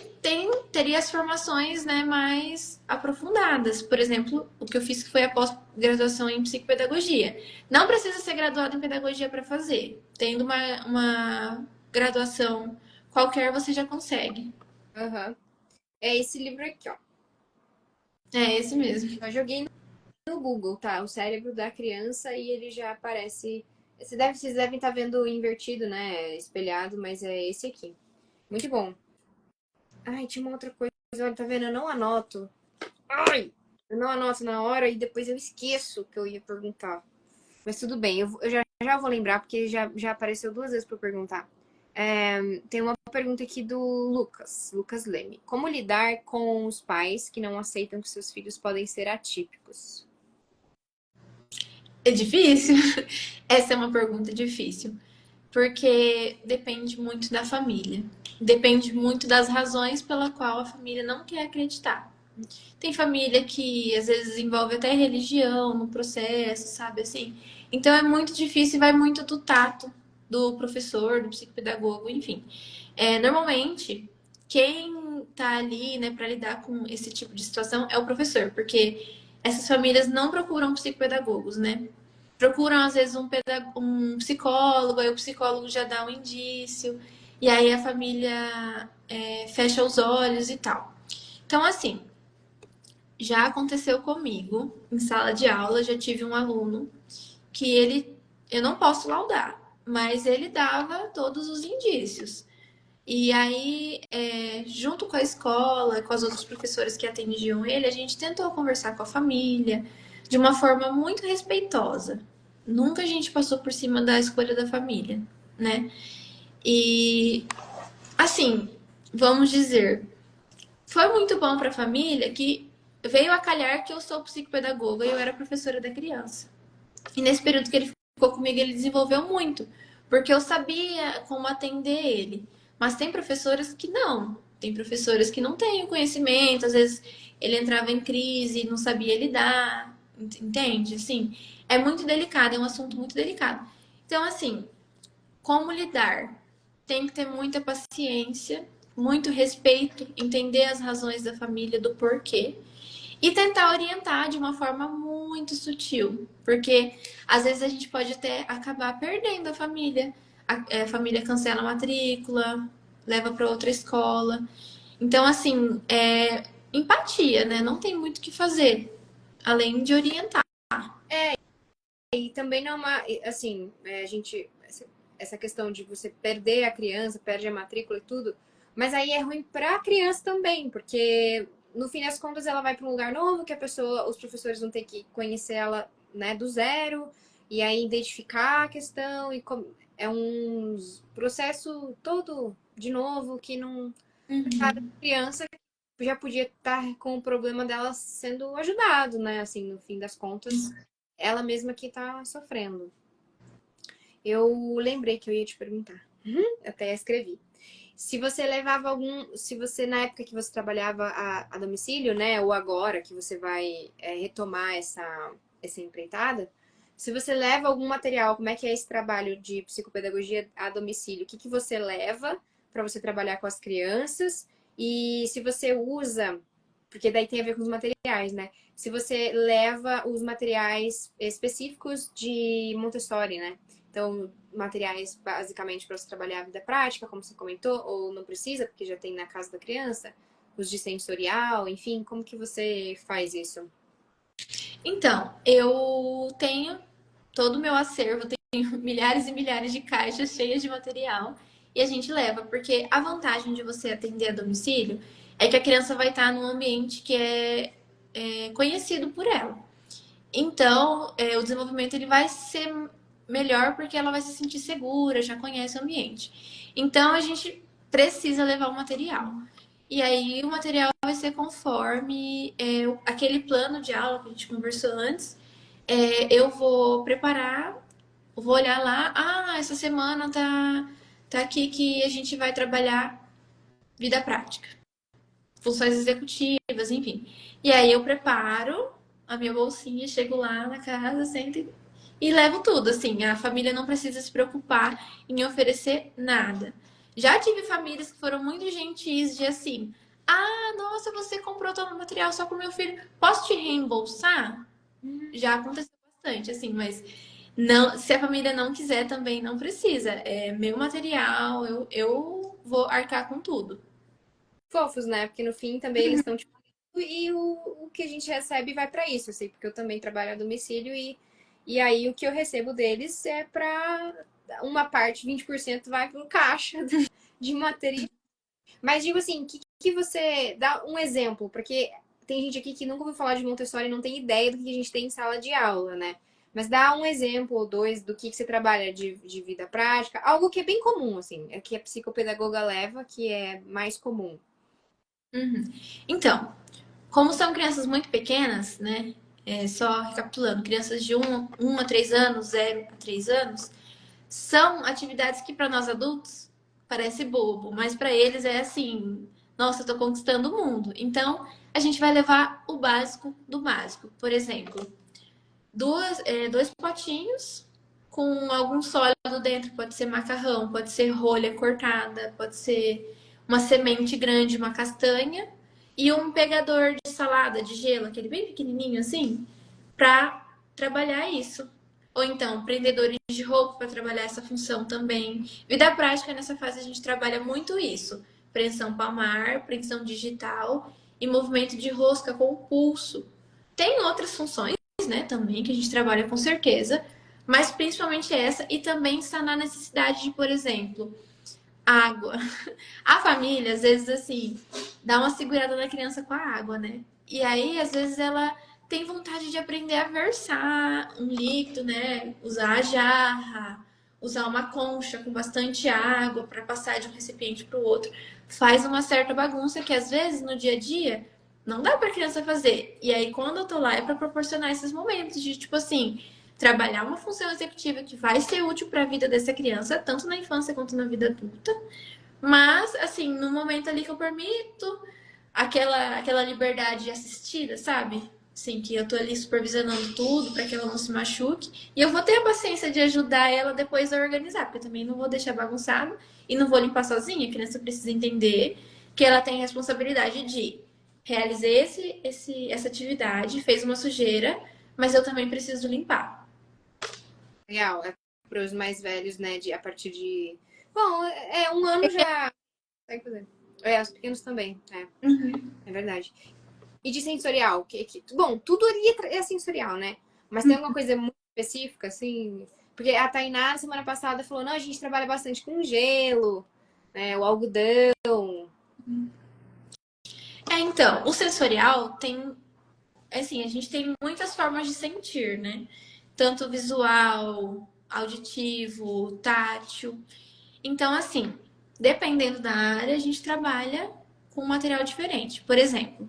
teria as formações, né, mais aprofundadas. Por exemplo, o que eu fiz que foi a pós-graduação em psicopedagogia. Não precisa ser graduado em pedagogia para fazer. Tendo uma graduação qualquer, você já consegue. Aham. É esse livro aqui, ó. É esse mesmo. Eu joguei no Google, tá? O cérebro da criança e ele já aparece. Vocês devem estar vendo invertido, né? Espelhado, mas é esse aqui. Muito bom. Ai, tinha uma outra coisa. Olha, tá vendo? Eu não anoto. Ai! Eu não anoto na hora e depois eu esqueço que eu ia perguntar. Mas tudo bem, eu já vou lembrar, porque já apareceu duas vezes para eu perguntar. Tem uma pergunta aqui do Lucas Leme. Como lidar com os pais que não aceitam que seus filhos podem ser atípicos? É difícil? Essa é uma pergunta difícil. Porque depende muito da família. Depende muito das razões pela qual a família não quer acreditar. Tem família que às vezes envolve até religião no processo, sabe assim? Então é muito difícil e vai muito do tato do professor, do psicopedagogo, enfim. Normalmente, quem tá ali, né, para lidar com esse tipo de situação é o professor, porque essas famílias não procuram psicopedagogos, né? Procuram às vezes um psicólogo, aí o psicólogo já dá um indício, e aí a família fecha os olhos e tal. Então, assim, já aconteceu comigo em sala de aula, já tive um aluno que eu não posso laudar, mas ele dava todos os indícios. E aí, junto com a escola, com as outras professoras que atendiam ele, a gente tentou conversar com a família de uma forma muito respeitosa. Nunca a gente passou por cima da escolha da família, né? E, assim, vamos dizer, foi muito bom para a família que veio a calhar que eu sou psicopedagoga e eu era professora da criança. E nesse período que ele ficou comigo, ele desenvolveu muito, porque eu sabia como atender ele. Mas tem professoras que não. Tem professoras que não têm o conhecimento, às vezes ele entrava em crise, não sabia lidar, entende? Assim, é muito delicado, é um assunto muito delicado. Então, assim, como lidar? Tem que ter muita paciência, muito respeito, entender as razões da família, do porquê. E tentar orientar de uma forma muito sutil, porque às vezes a gente pode até acabar perdendo a família. a família cancela a matrícula, leva para outra escola. Então, assim, empatia, né? Não tem muito o que fazer, além de orientar. E também não é uma, assim, a gente, essa questão de você perder a criança, perde a matrícula e tudo, mas aí é ruim para a criança também, porque no fim das contas ela vai para um lugar novo que a pessoa, os professores vão ter que conhecer ela, né, do zero, e aí identificar a questão e é um processo todo de novo que não a Uhum. criança já podia estar com o problema dela sendo ajudado, né? Assim, no fim das contas, ela mesma que tá sofrendo. Eu lembrei que eu ia te perguntar. Até escrevi. Se você levava algum. Se você, na época que você trabalhava a domicílio, né? Ou agora que você vai retomar essa empreitada, se você leva algum material, como é que é esse trabalho de psicopedagogia a domicílio? O que você leva para você trabalhar com as crianças? E se você usa, porque daí tem a ver com os materiais, né? Se você leva os materiais específicos de Montessori, né? Então, materiais basicamente para você trabalhar a vida prática, como você comentou, ou não precisa, porque já tem na casa da criança, os de sensorial, enfim, como que você faz isso? Então, eu tenho todo o meu acervo, tenho milhares e milhares de caixas cheias de material e a gente leva, porque a vantagem de você atender a domicílio é que a criança vai estar num ambiente que é conhecido por ela. Então, o desenvolvimento ele vai ser melhor porque ela vai se sentir segura, já conhece o ambiente. Então, a gente precisa levar o material. E aí, o material vai ser conforme aquele plano de aula que a gente conversou antes. Eu vou preparar, vou olhar lá. Ah, essa semana tá aqui que a gente vai trabalhar vida prática, funções executivas, enfim. E aí eu preparo a minha bolsinha, chego lá na casa, sento e levo tudo. Assim, a família não precisa se preocupar em oferecer nada. Já tive famílias que foram muito gentis de assim, ah, nossa, você comprou todo o material só pro meu filho, posso te reembolsar? Já aconteceu bastante, assim, mas não, se a família não quiser também não precisa. É meu material, eu vou arcar com tudo. Fofos, né? Porque no fim também eles estão tipo, e o que a gente recebe vai para isso, assim, porque eu também trabalho a domicílio e aí o que eu recebo deles é para uma parte, 20% vai pro caixa de material. Mas digo assim, que você dá um exemplo, porque tem gente aqui que nunca ouviu falar de Montessori e não tem ideia do que a gente tem em sala de aula, né? Mas dá um exemplo ou dois do que você trabalha de vida prática, algo que é bem comum, assim, é que a psicopedagoga leva, que é mais comum. Uhum. Então, como são crianças muito pequenas, né? Só recapitulando, crianças de 1 a 3 anos, 0 a 3 anos, são atividades que para nós adultos parece bobo, mas para eles é assim, nossa, eu tô conquistando o mundo. Então, a gente vai levar o básico do básico. Por exemplo, dois potinhos com algum sólido dentro. Pode ser macarrão, pode ser rolha cortada, pode ser uma semente grande, uma castanha. E um pegador de salada de gelo, aquele bem pequenininho assim, para trabalhar isso. Ou então, prendedores de roupa para trabalhar essa função também. Vida prática, nessa fase, a gente trabalha muito isso. Pressão palmar, pressão digital e movimento de rosca com o pulso. Tem outras funções, né, também, que a gente trabalha com certeza, mas principalmente essa, e também está na necessidade de, por exemplo, água. A família, às vezes, assim, dá uma segurada na criança com a água, né? E aí, às vezes, ela tem vontade de aprender a versar um líquido, né? Usar a jarra, usar uma concha com bastante água para passar de um recipiente para o outro. Faz uma certa bagunça que, às vezes, no dia a dia, não dá para a criança fazer. E aí, quando eu tô lá, é para proporcionar esses momentos de, tipo assim, trabalhar uma função executiva que vai ser útil para a vida dessa criança, tanto na infância quanto na vida adulta, mas, assim, no momento ali que eu permito aquela liberdade assistida, sabe? Assim, que eu tô ali supervisionando tudo para que ela não se machuque. E eu vou ter a paciência de ajudar ela depois a organizar, porque eu também não vou deixar bagunçado e não vou limpar sozinha. A criança precisa entender que ela tem a responsabilidade de realizar essa atividade, fez uma sujeira, mas eu também preciso limpar. Legal, é para os mais velhos, né? A partir de. Bom, um ano já. Os pequenos também, Uhum. é verdade. E de sensorial? Bom, tudo ali é sensorial, né? Mas tem alguma coisa muito específica, assim? Porque a Tainá, semana passada, falou: não, a gente trabalha bastante com gelo, né? O algodão. Então, o sensorial tem, assim, a gente tem muitas formas de sentir, né? Tanto visual, auditivo, tátil. Então, assim, dependendo da área, a gente trabalha com um material diferente. Por exemplo,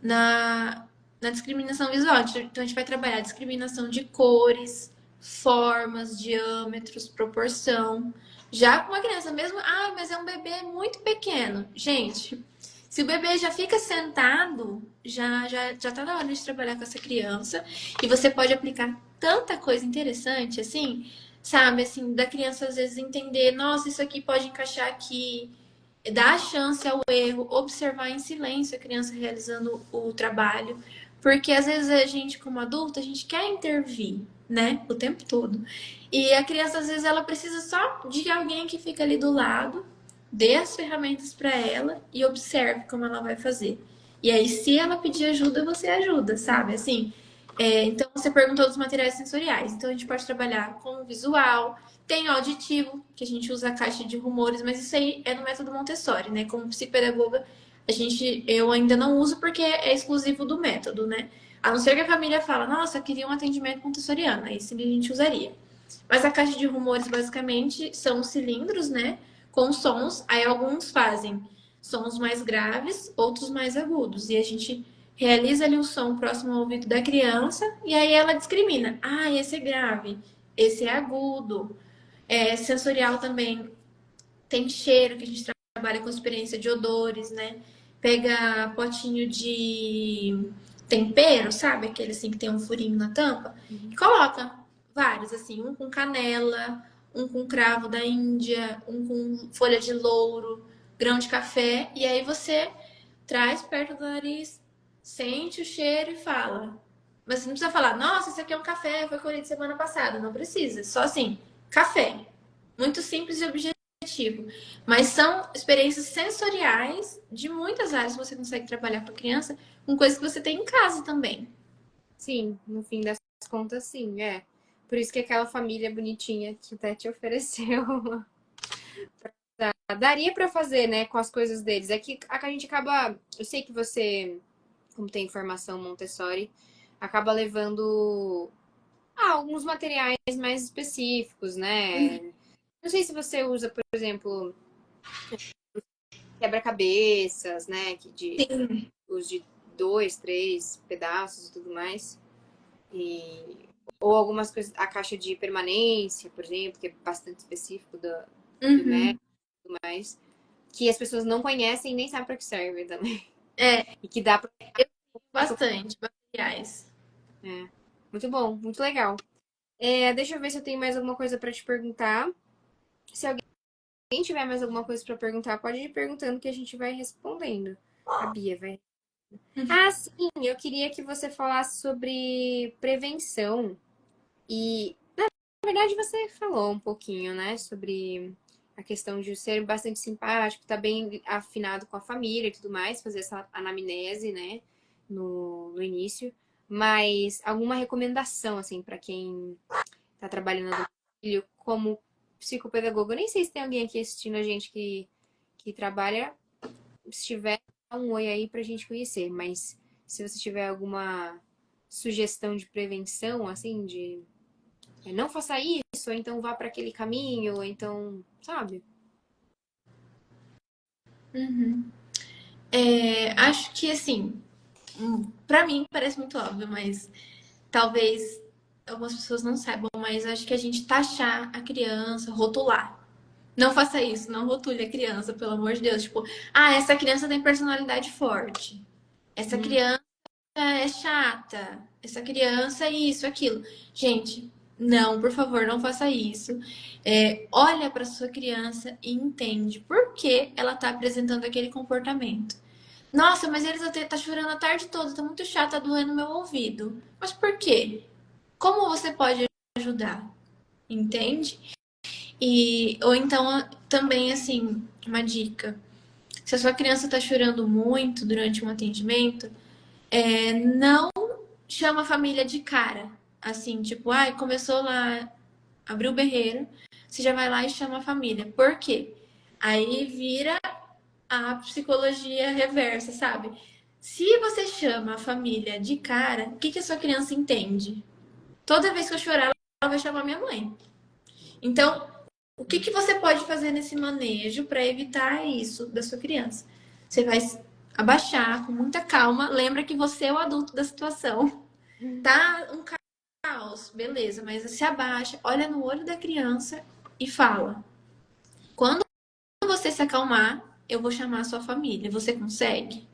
na discriminação visual, então a gente vai trabalhar a discriminação de cores, formas, diâmetros, proporção. Já com uma criança mesmo, mas é um bebê muito pequeno. Gente, se o bebê já fica sentado, já tá na hora de trabalhar com essa criança. E você pode aplicar tanta coisa interessante, assim, sabe? Assim, da criança às vezes entender, nossa, isso aqui pode encaixar aqui. Dar chance ao erro, observar em silêncio a criança realizando o trabalho. Porque às vezes a gente, como adulto, a gente quer intervir, né? O tempo todo. E a criança, às vezes, ela precisa só de alguém que fica ali do lado, dê as ferramentas para ela e observe como ela vai fazer. E aí, se ela pedir ajuda, você ajuda, sabe? Assim, então você perguntou dos materiais sensoriais. Então a gente pode trabalhar com o visual, tem o auditivo, que a gente usa a caixa de rumores, mas isso aí é no método Montessori, né? Como psicopedagoga, eu ainda não uso porque é exclusivo do método, né? A não ser que a família fala, nossa, eu queria um atendimento montessoriano, aí sim a gente usaria. Mas a caixa de rumores, basicamente, são cilindros, né? Com sons. Aí alguns fazem sons mais graves, outros mais agudos. E a gente realiza ali o som próximo ao ouvido da criança e aí ela discrimina. Esse é grave, esse é agudo. Sensorial também tem cheiro, que a gente trabalha com experiência de odores, né? Pega potinho de tempero, sabe? Aquele assim que tem um furinho na tampa. E coloca vários, assim, um com canela, um com cravo da Índia, um com folha de louro, grão de café. E aí você traz perto do nariz, sente o cheiro e fala. Mas você não precisa falar, nossa, esse aqui é um café, foi colhido semana passada. Não precisa. Só assim, café. Muito simples e objetivo. Mas são experiências sensoriais de muitas áreas que você consegue trabalhar com a criança, com coisas que você tem em casa também. Sim, no fim das contas, sim, é. Por isso que aquela família bonitinha que até te ofereceu. Daria pra fazer, né, com as coisas deles. É que a gente acaba. Eu sei que você, como tem formação Montessori, acaba levando alguns materiais mais específicos, né? Não sei se você usa, por exemplo, quebra-cabeças, né? Sim. Os de dois, três pedaços e tudo mais. Ou algumas coisas, a caixa de permanência, por exemplo, que é bastante específico do Uhum. método e tudo mais, que as pessoas não conhecem e nem sabem para que serve também. É, E que dá para. bastante materiais. É. Muito bom, muito legal. Deixa eu ver se eu tenho mais alguma coisa para te perguntar. Se alguém tiver mais alguma coisa para perguntar, pode ir perguntando que a gente vai respondendo. A Bia vai. Sim, eu queria que você falasse sobre prevenção. E, na verdade, você falou um pouquinho, né, sobre a questão de ser bastante simpático, estar bem afinado com a família e tudo mais, fazer essa anamnese, né, no início. Mas alguma recomendação, assim, para quem tá trabalhando no filho como psicopedagogo? Eu nem sei se tem alguém aqui assistindo a gente que trabalha. Se tiver, dá um oi aí pra gente conhecer. Mas se você tiver alguma sugestão de prevenção, assim, de não faça isso, ou então vá para aquele caminho, ou então, sabe? Uhum. Acho que assim, pra mim parece muito óbvio, mas talvez algumas pessoas não saibam, mas acho que a gente taxar a criança, rotular. Não faça isso, não rotule a criança, pelo amor de Deus. Tipo, essa criança tem personalidade forte. Essa Hum, criança é chata. Essa criança é isso, aquilo. Gente, não, por favor, não faça isso. Olha para sua criança e entende por que ela está apresentando aquele comportamento. Nossa, mas eles até tá chorando a tarde toda, tá muito chato, tá doendo meu ouvido. Mas por quê? Como você pode ajudar? entende? Ou então, também, assim, uma dica. Se a sua criança está chorando muito durante um atendimento, não chama a família de cara. Assim, tipo, ai, começou lá, abriu o berreiro, você já vai lá e chama a família. Por quê? Aí vira a psicologia reversa, sabe? Se você chama a família de cara, o que, que a sua criança entende? Toda vez que eu chorar, ela vai chamar minha mãe. Então, o que, que você pode fazer nesse manejo para evitar isso da sua criança? Você vai abaixar com muita calma. Lembra que você é o adulto da situação. Tá um caos, beleza, mas se abaixa, olha no olho da criança e fala: quando você se acalmar, eu vou chamar a sua família. Você consegue?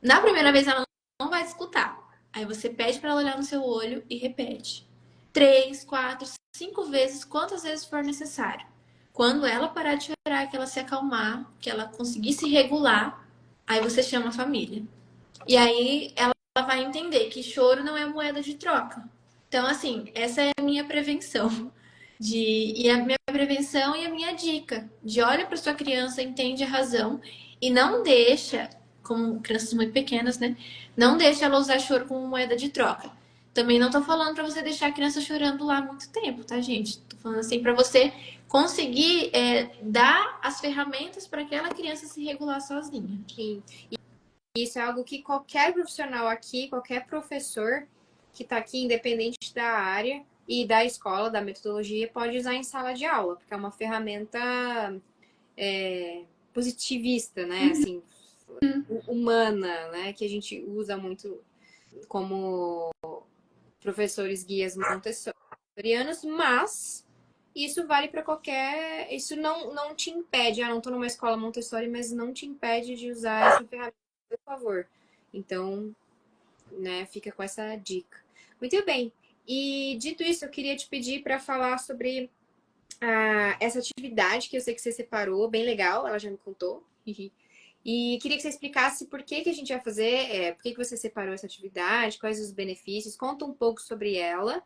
Na primeira vez ela não vai te escutar. Aí você pede para ela olhar no seu olho e repete. 3, 4, 5 vezes, quantas vezes for necessário. Quando ela parar de chorar, que ela se acalmar, que ela conseguir se regular, aí você chama a família. E aí ela vai entender que choro não é moeda de troca. Então, assim, essa é a minha prevenção. E a minha prevenção e a minha dica de olha para sua criança, entende a razão e não deixa, como crianças muito pequenas, né? Não deixa ela usar choro como moeda de troca. Também não tô falando para você deixar a criança chorando lá muito tempo, tá, gente? Tô falando assim para você conseguir dar as ferramentas para aquela criança se regular sozinha. Sim. Isso é algo que qualquer profissional aqui, qualquer professor que está aqui, independente da área e da escola, da metodologia, pode usar em sala de aula, porque é uma ferramenta positivista, né? Assim, humana, né? Que a gente usa muito como professores guias montessorianos, mas isso vale para qualquer. Isso não te impede. Ah, não estou numa escola Montessori, mas não te impede de usar essa ferramenta, por favor. Então, né, fica com essa dica. Muito bem. E dito isso, eu queria te pedir para falar sobre essa atividade que eu sei que você separou, bem legal, ela já me contou. E queria que você explicasse por que, que a gente vai fazer, por que, que você separou essa atividade, quais os benefícios, conta um pouco sobre ela,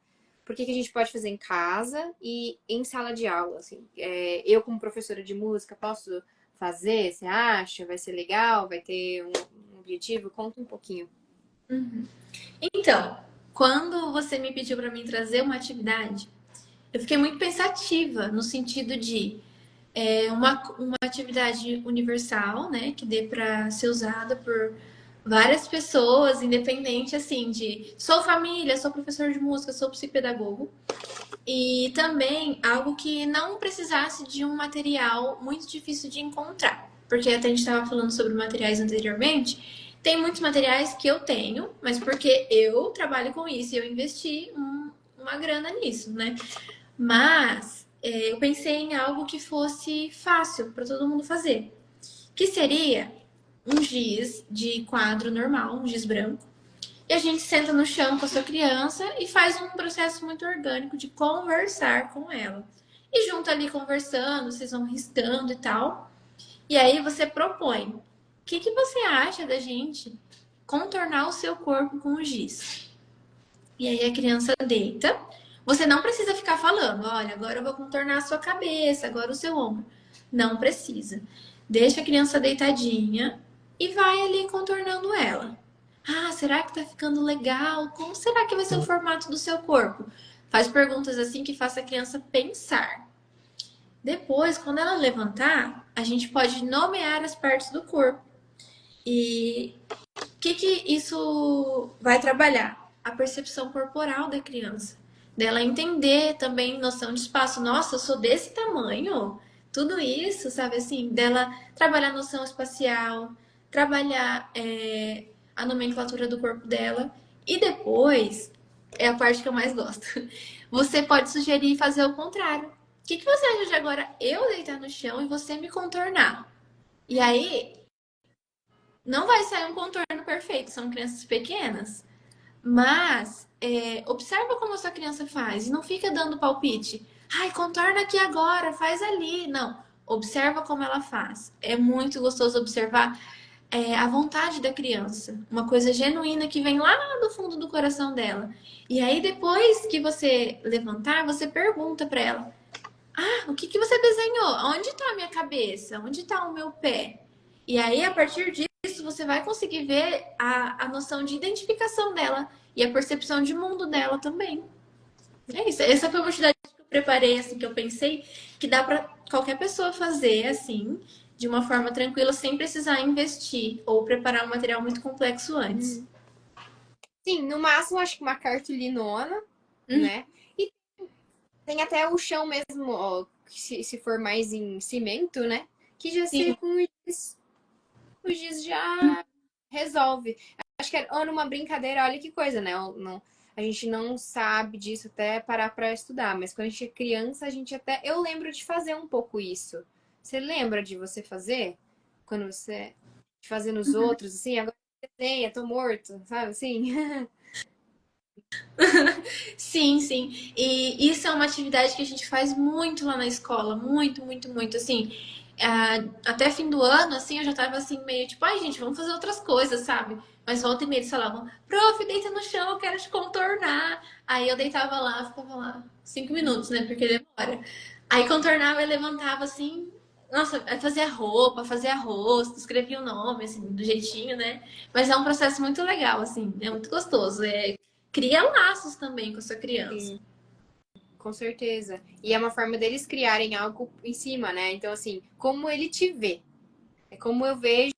por que, que a gente pode fazer em casa e em sala de aula. Assim. Eu, como professora de música, posso fazer? Você acha? Vai ser legal? Vai ter um objetivo? Conta um pouquinho. Uhum. Então, quando você me pediu para mim trazer uma atividade, eu fiquei muito pensativa no sentido de uma atividade universal, né, que dê para ser usada por várias pessoas, independente assim de sou família, sou professor de música, sou psicopedagogo, e também algo que não precisasse de um material muito difícil de encontrar, porque até a gente estava falando sobre materiais anteriormente. Tem muitos materiais que eu tenho, mas porque eu trabalho com isso e eu investi uma grana nisso, né? Mas eu pensei em algo que fosse fácil para todo mundo fazer, que seria um giz de quadro normal, um giz branco, e a gente senta no chão com a sua criança e faz um processo muito orgânico de conversar com ela. E junto ali conversando, vocês vão riscando e tal. E aí você propõe: o que, que você acha da gente contornar o seu corpo com o giz? E aí a criança deita. Você não precisa ficar falando, olha, agora eu vou contornar a sua cabeça, agora o seu ombro. Não precisa. Deixa a criança deitadinha e vai ali contornando ela. Ah, será que tá ficando legal? Como será que vai ser o formato do seu corpo? Faz perguntas assim que faça a criança pensar. Depois, quando ela levantar, a gente pode nomear as partes do corpo. E o que isso vai trabalhar? A percepção corporal da criança. Dela entender também noção de espaço. Nossa, eu sou desse tamanho. Tudo isso, sabe assim? Dela trabalhar noção espacial, trabalhar a nomenclatura do corpo dela. E depois, é a parte que eu mais gosto. Você pode sugerir fazer o contrário. O que você acha de agora eu deitar no chão e você me contornar? E aí, não vai sair um contorno perfeito, são crianças pequenas. Mas observa como a sua criança faz e não fica dando palpite. Ai, contorna aqui agora, faz ali. Não. Observa como ela faz. É muito gostoso observar. a vontade da criança, uma coisa genuína que vem lá do fundo do coração dela. E aí, depois que você levantar, você pergunta para ela: Ah, o que que você desenhou? Onde está a minha cabeça? Onde está o meu pé? E aí, a partir disso, você vai conseguir ver a noção de identificação dela e a percepção de mundo dela também. É isso. Essa foi uma atividade que eu preparei, assim, que eu pensei que dá para qualquer pessoa fazer, assim, de uma forma tranquila, sem precisar investir ou preparar um material muito complexo antes. Uhum. Sim, no máximo acho que uma cartolinona, Uhum. né? E tem até o chão mesmo, ó, se for mais em cimento, né? Que já Sim. ser com os giz já resolve. Acho que era uma brincadeira, olha que coisa, né? Não, a gente não sabe disso até parar pra estudar, mas quando a gente é criança, a gente até. Eu lembro de fazer um pouco isso. Você lembra de você fazer? Quando você. De fazer nos outros, assim, agora eu desenho, tô morto, sabe assim? Sim, sim. E isso é uma atividade que a gente faz muito lá na escola. Muito, muito, muito. Assim, até fim do ano, assim, eu já tava assim, meio tipo, ai, gente, vamos fazer outras coisas, sabe? Mas volta e meia eles falavam, prof, deita no chão, eu quero te contornar. Aí eu deitava lá, ficava lá 5 minutos, né? Porque demora. Aí contornava e levantava assim. Nossa, fazia roupa, fazia rosto, escrevia o nome, assim, do jeitinho, né? Mas é um processo muito legal, assim, é muito gostoso. Cria laços também com a sua criança. Sim, com certeza. E é uma forma deles criarem algo em cima, né? Então, assim, como ele te vê. É como eu vejo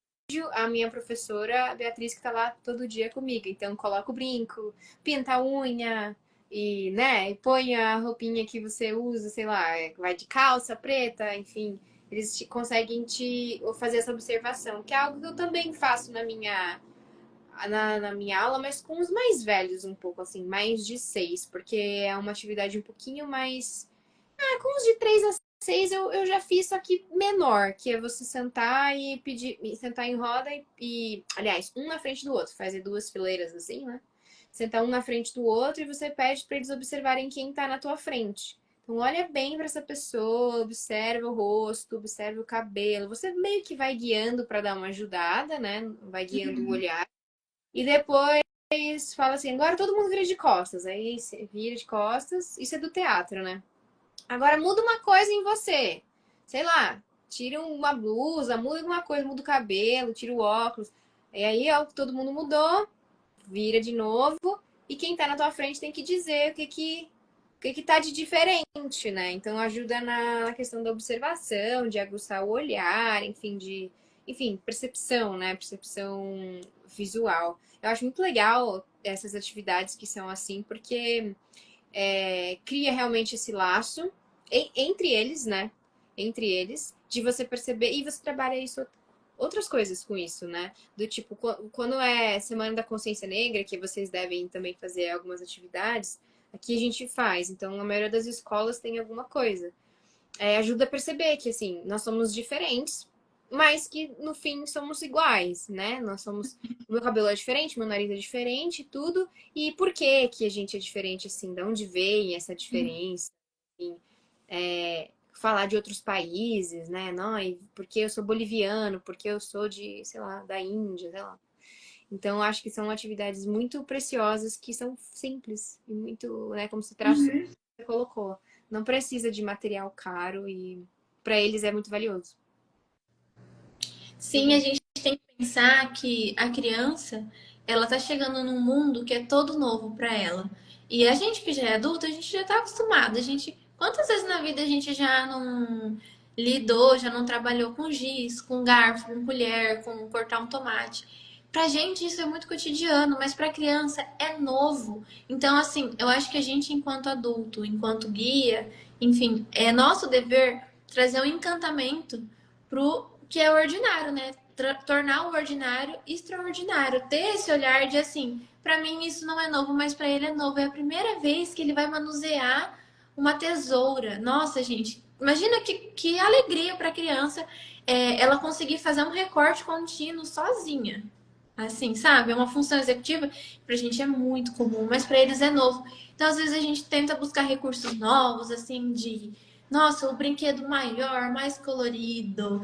a minha professora, a Beatriz, que tá lá todo dia comigo. Então, coloca o brinco, pinta a unha e, né, e põe a roupinha que você usa, sei lá, vai de calça preta, enfim. Eles conseguem te fazer essa observação, que é algo que eu também faço na minha aula, mas com os mais velhos um pouco, assim, mais de 6, porque é uma atividade um pouquinho mais com os de 3 a 6 eu já fiz, só que menor, que é você sentar e pedir, sentar em roda aliás, um na frente do outro, fazer duas fileiras assim, né? Sentar um na frente do outro e você pede para eles observarem quem tá na tua frente. Então, olha bem para essa pessoa, observa o rosto, observa o cabelo. Você meio que vai guiando para dar uma ajudada, né? Vai guiando o olhar. E depois fala assim: agora todo mundo vira de costas. Aí você vira de costas. Isso é do teatro, né? Agora muda uma coisa em você. Sei lá, tira uma blusa, muda alguma coisa, muda o cabelo, tira o óculos. E aí, ó, todo mundo mudou, vira de novo. E quem tá na tua frente tem que dizer o que tá de diferente, né? Então ajuda na questão da observação, de aguçar o olhar, enfim, percepção, né? Percepção visual. Eu acho muito legal essas atividades que são assim, porque cria realmente esse laço entre eles, né? Entre eles, de você perceber e você trabalha isso outras coisas com isso, né? Do tipo, quando é Semana da Consciência Negra, que vocês devem também fazer algumas atividades, aqui a gente faz. Então, a maioria das escolas tem alguma coisa. Ajuda a perceber que, assim, nós somos diferentes, mas que no fim somos iguais, né? Nós somos. O meu cabelo é diferente, meu nariz é diferente, tudo. E por que que a gente é diferente assim? De onde vem essa diferença? Enfim, falar de outros países, né? Não, e porque eu sou boliviano, porque eu sou de, sei lá, da Índia, sei lá. Então, acho que são atividades muito preciosas que são simples e muito, né, como você colocou. Não precisa de material caro e para eles é muito valioso. Muito Sim, a bom. gente tem que pensar que a criança, ela tá chegando num mundo que é todo novo para ela. E a gente que já é adulto, a gente já tá acostumado. Quantas vezes na vida a gente já não lidou, já não trabalhou com giz, com garfo, com colher, com cortar um tomate? Pra gente isso é muito cotidiano, mas pra criança é novo. Então, assim, eu acho que a gente, enquanto adulto, enquanto guia, enfim, é nosso dever trazer um encantamento pro que é ordinário, né? Tornar o ordinário extraordinário. Ter esse olhar de assim, para mim isso não é novo, mas para ele é novo. É a primeira vez que ele vai manusear uma tesoura. Nossa, gente, imagina que alegria para a criança ela conseguir fazer um recorte contínuo sozinha. Assim, sabe? É uma função executiva pra gente é muito comum, mas para eles é novo. Então, às vezes a gente tenta buscar recursos novos, assim, de nossa, o brinquedo maior, mais colorido,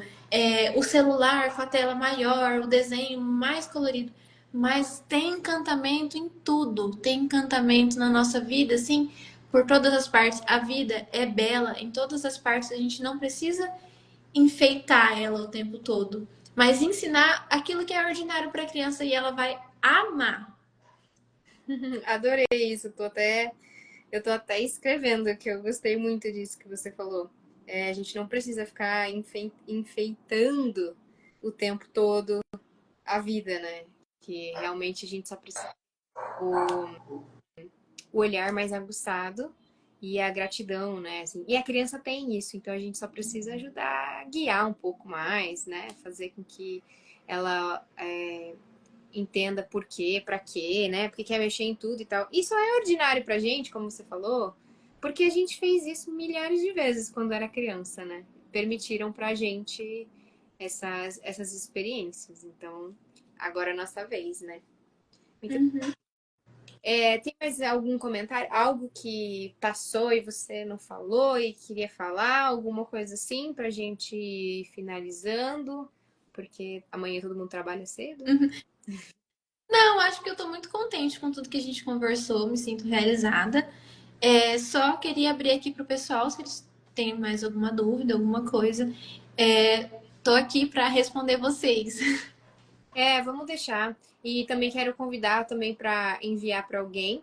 o celular com a tela maior, o desenho mais colorido. Mas tem encantamento em tudo, tem encantamento na nossa vida, assim, por todas as partes. A vida é bela em todas as partes, a gente não precisa enfeitar ela o tempo todo, mas ensinar aquilo que é ordinário para a criança e ela vai amar. Adorei isso, eu tô até escrevendo que eu gostei muito disso que você falou. A gente não precisa ficar enfeitando o tempo todo a vida, né? Que realmente a gente só precisa o olhar mais aguçado e a gratidão, né? Assim, e a criança tem isso, então a gente só precisa ajudar a guiar um pouco mais, né? Fazer com que ela entenda por quê, pra quê, né? Porque quer mexer em tudo e tal. Isso é ordinário pra gente, como você falou, porque a gente fez isso milhares de vezes quando era criança, né? Permitiram pra gente essas experiências. Então, agora é a nossa vez, né? Muito Uhum. tem mais algum comentário? Algo que passou e você não falou e queria falar? Alguma coisa assim pra gente ir finalizando? Porque amanhã todo mundo trabalha cedo. Uhum. Não, acho que eu tô muito contente com tudo que a gente conversou, me sinto realizada. Só queria abrir aqui pro pessoal, se eles têm mais alguma dúvida, alguma coisa. Tô aqui para responder vocês. Vamos deixar. E também quero convidar também para enviar para alguém,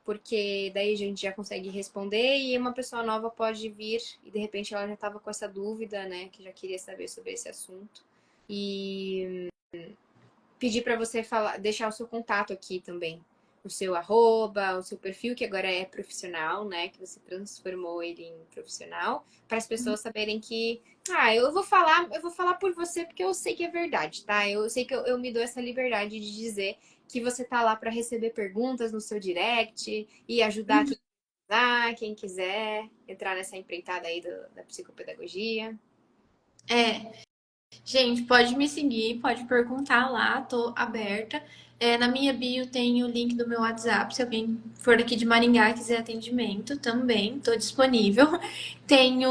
porque daí a gente já consegue responder e uma pessoa nova pode vir e de repente ela já estava com essa dúvida, né, que já queria saber sobre esse assunto. E pedir para você falar, deixar o seu contato aqui também. O seu arroba, o seu perfil, que agora é profissional, né? Que você transformou ele em profissional, para as pessoas saberem que, eu vou falar por você porque eu sei que é verdade, tá? Eu sei que eu me dou essa liberdade de dizer que você tá lá para receber perguntas no seu direct e ajudar quem quiser entrar nessa empreitada aí da psicopedagogia. Gente, pode me seguir, pode perguntar lá, tô aberta. Na minha bio tem o link do meu WhatsApp, se alguém for aqui de Maringá e quiser atendimento também, tô disponível. Tenho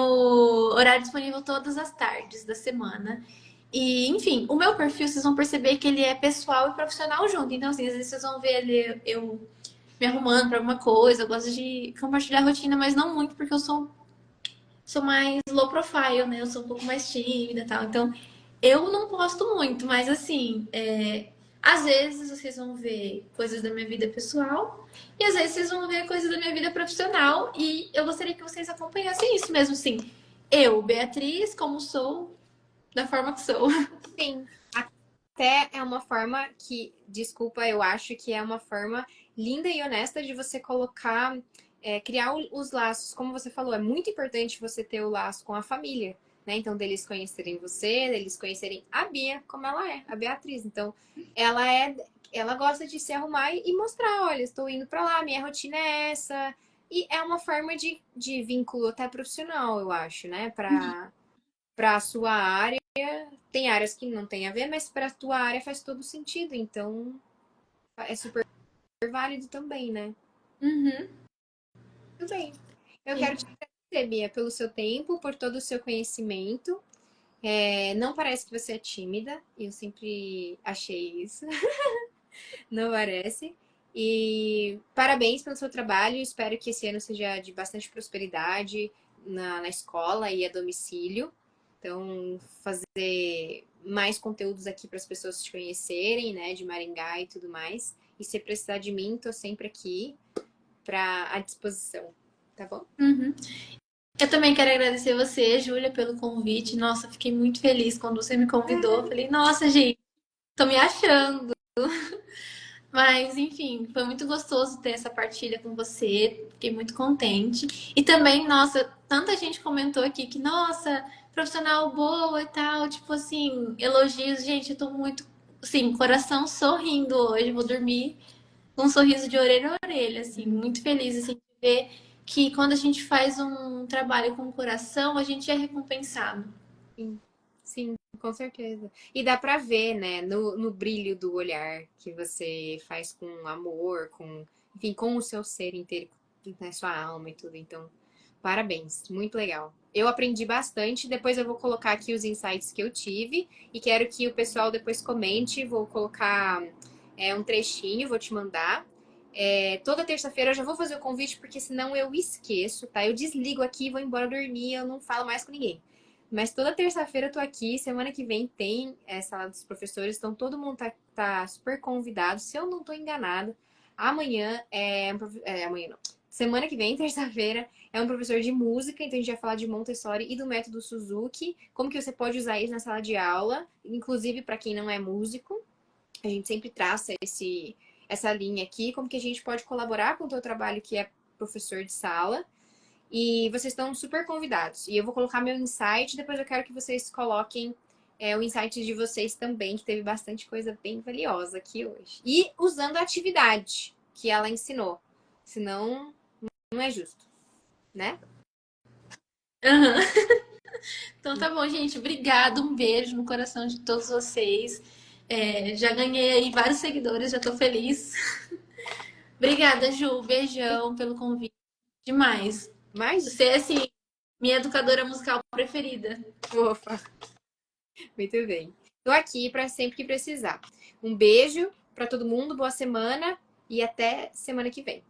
horário disponível todas as tardes da semana. E, enfim, o meu perfil, vocês vão perceber que ele é pessoal e profissional junto. Então, assim, às vezes vocês vão ver ali eu me arrumando pra alguma coisa, eu gosto de compartilhar a rotina, mas não muito, porque eu sou mais low profile, né? Eu sou um pouco mais tímida e tal. Então, eu não posto muito, mas assim, às vezes vocês vão ver coisas da minha vida pessoal e às vezes vocês vão ver coisas da minha vida profissional e eu gostaria que vocês acompanhassem isso mesmo, assim. Eu, Beatriz, como sou, da forma que sou. Sim, até é uma forma que, desculpa, eu acho que é uma forma linda e honesta de você colocar, criar os laços. Como você falou, é muito importante você ter o laço com a família, né? Então, deles conhecerem você, deles conhecerem a Bia, como ela é, a Beatriz. Então, ela gosta de se arrumar e mostrar, olha, estou indo para lá, minha rotina é essa. E é uma forma de vínculo até profissional, eu acho, né? Para a sua área. Tem áreas que não tem a ver, mas para a tua área faz todo sentido. Então, é super válido também, né? Uhum. Tudo bem. Eu quero te agradecer, Bia, pelo seu tempo, por todo o seu conhecimento. Não parece que você é tímida, eu sempre achei isso. Não parece. E parabéns pelo seu trabalho. Espero que esse ano seja de bastante prosperidade na escola e a domicílio. Então, fazer mais conteúdos aqui para as pessoas te conhecerem, né, de Maringá e tudo mais. E se precisar de mim, tô sempre aqui para à disposição, tá bom? Uhum. Eu também quero agradecer você, Júlia, pelo convite. Nossa, fiquei muito feliz quando você me convidou. Falei, nossa, gente, tô me achando. Mas, enfim, foi muito gostoso ter essa partilha com você. Fiquei muito contente. E também, nossa, tanta gente comentou aqui que, nossa, profissional boa e tal. Tipo assim, elogios. Gente, eu tô muito, assim, coração sorrindo hoje. Vou dormir com um sorriso de orelha a orelha, assim, muito feliz, assim, de ver que quando a gente faz um trabalho com o coração, a gente é recompensado. Sim, sim, com certeza. E dá pra ver, né, no brilho do olhar que você faz com amor, enfim, com o seu ser inteiro, né, sua alma e tudo. Então, Parabéns, muito legal. Eu aprendi bastante, depois eu vou colocar aqui os insights que eu tive e quero que o pessoal depois comente. Vou colocar um trechinho, vou te mandar. Toda terça-feira eu já vou fazer o convite, porque senão eu esqueço, tá? Eu desligo aqui, vou embora dormir, eu não falo mais com ninguém. Mas toda terça-feira eu tô aqui, semana que vem tem sala dos professores, então todo mundo tá super convidado, se eu não tô enganada. Amanhã amanhã não. Semana que vem, terça-feira, é um professor de música, então a gente vai falar de Montessori e do método Suzuki, como que você pode usar isso na sala de aula, inclusive para quem não é músico. A gente sempre traça essa linha aqui, como que a gente pode colaborar com o teu trabalho que é professor de sala. E vocês estão super convidados. E eu vou colocar meu insight, depois eu quero que vocês coloquem o insight de vocês também, que teve bastante coisa bem valiosa aqui hoje. E usando a atividade que ela ensinou. Senão, não é justo, né? Aham. Então tá bom, gente. Obrigada. Um beijo no coração de todos vocês. Já ganhei aí vários seguidores, já tô feliz. Obrigada, Ju. Beijão pelo convite. Demais. Mas, Você é, assim, minha educadora musical preferida. opa, muito bem. Tô aqui para sempre que precisar. Um beijo para todo mundo, boa semana e até semana que vem.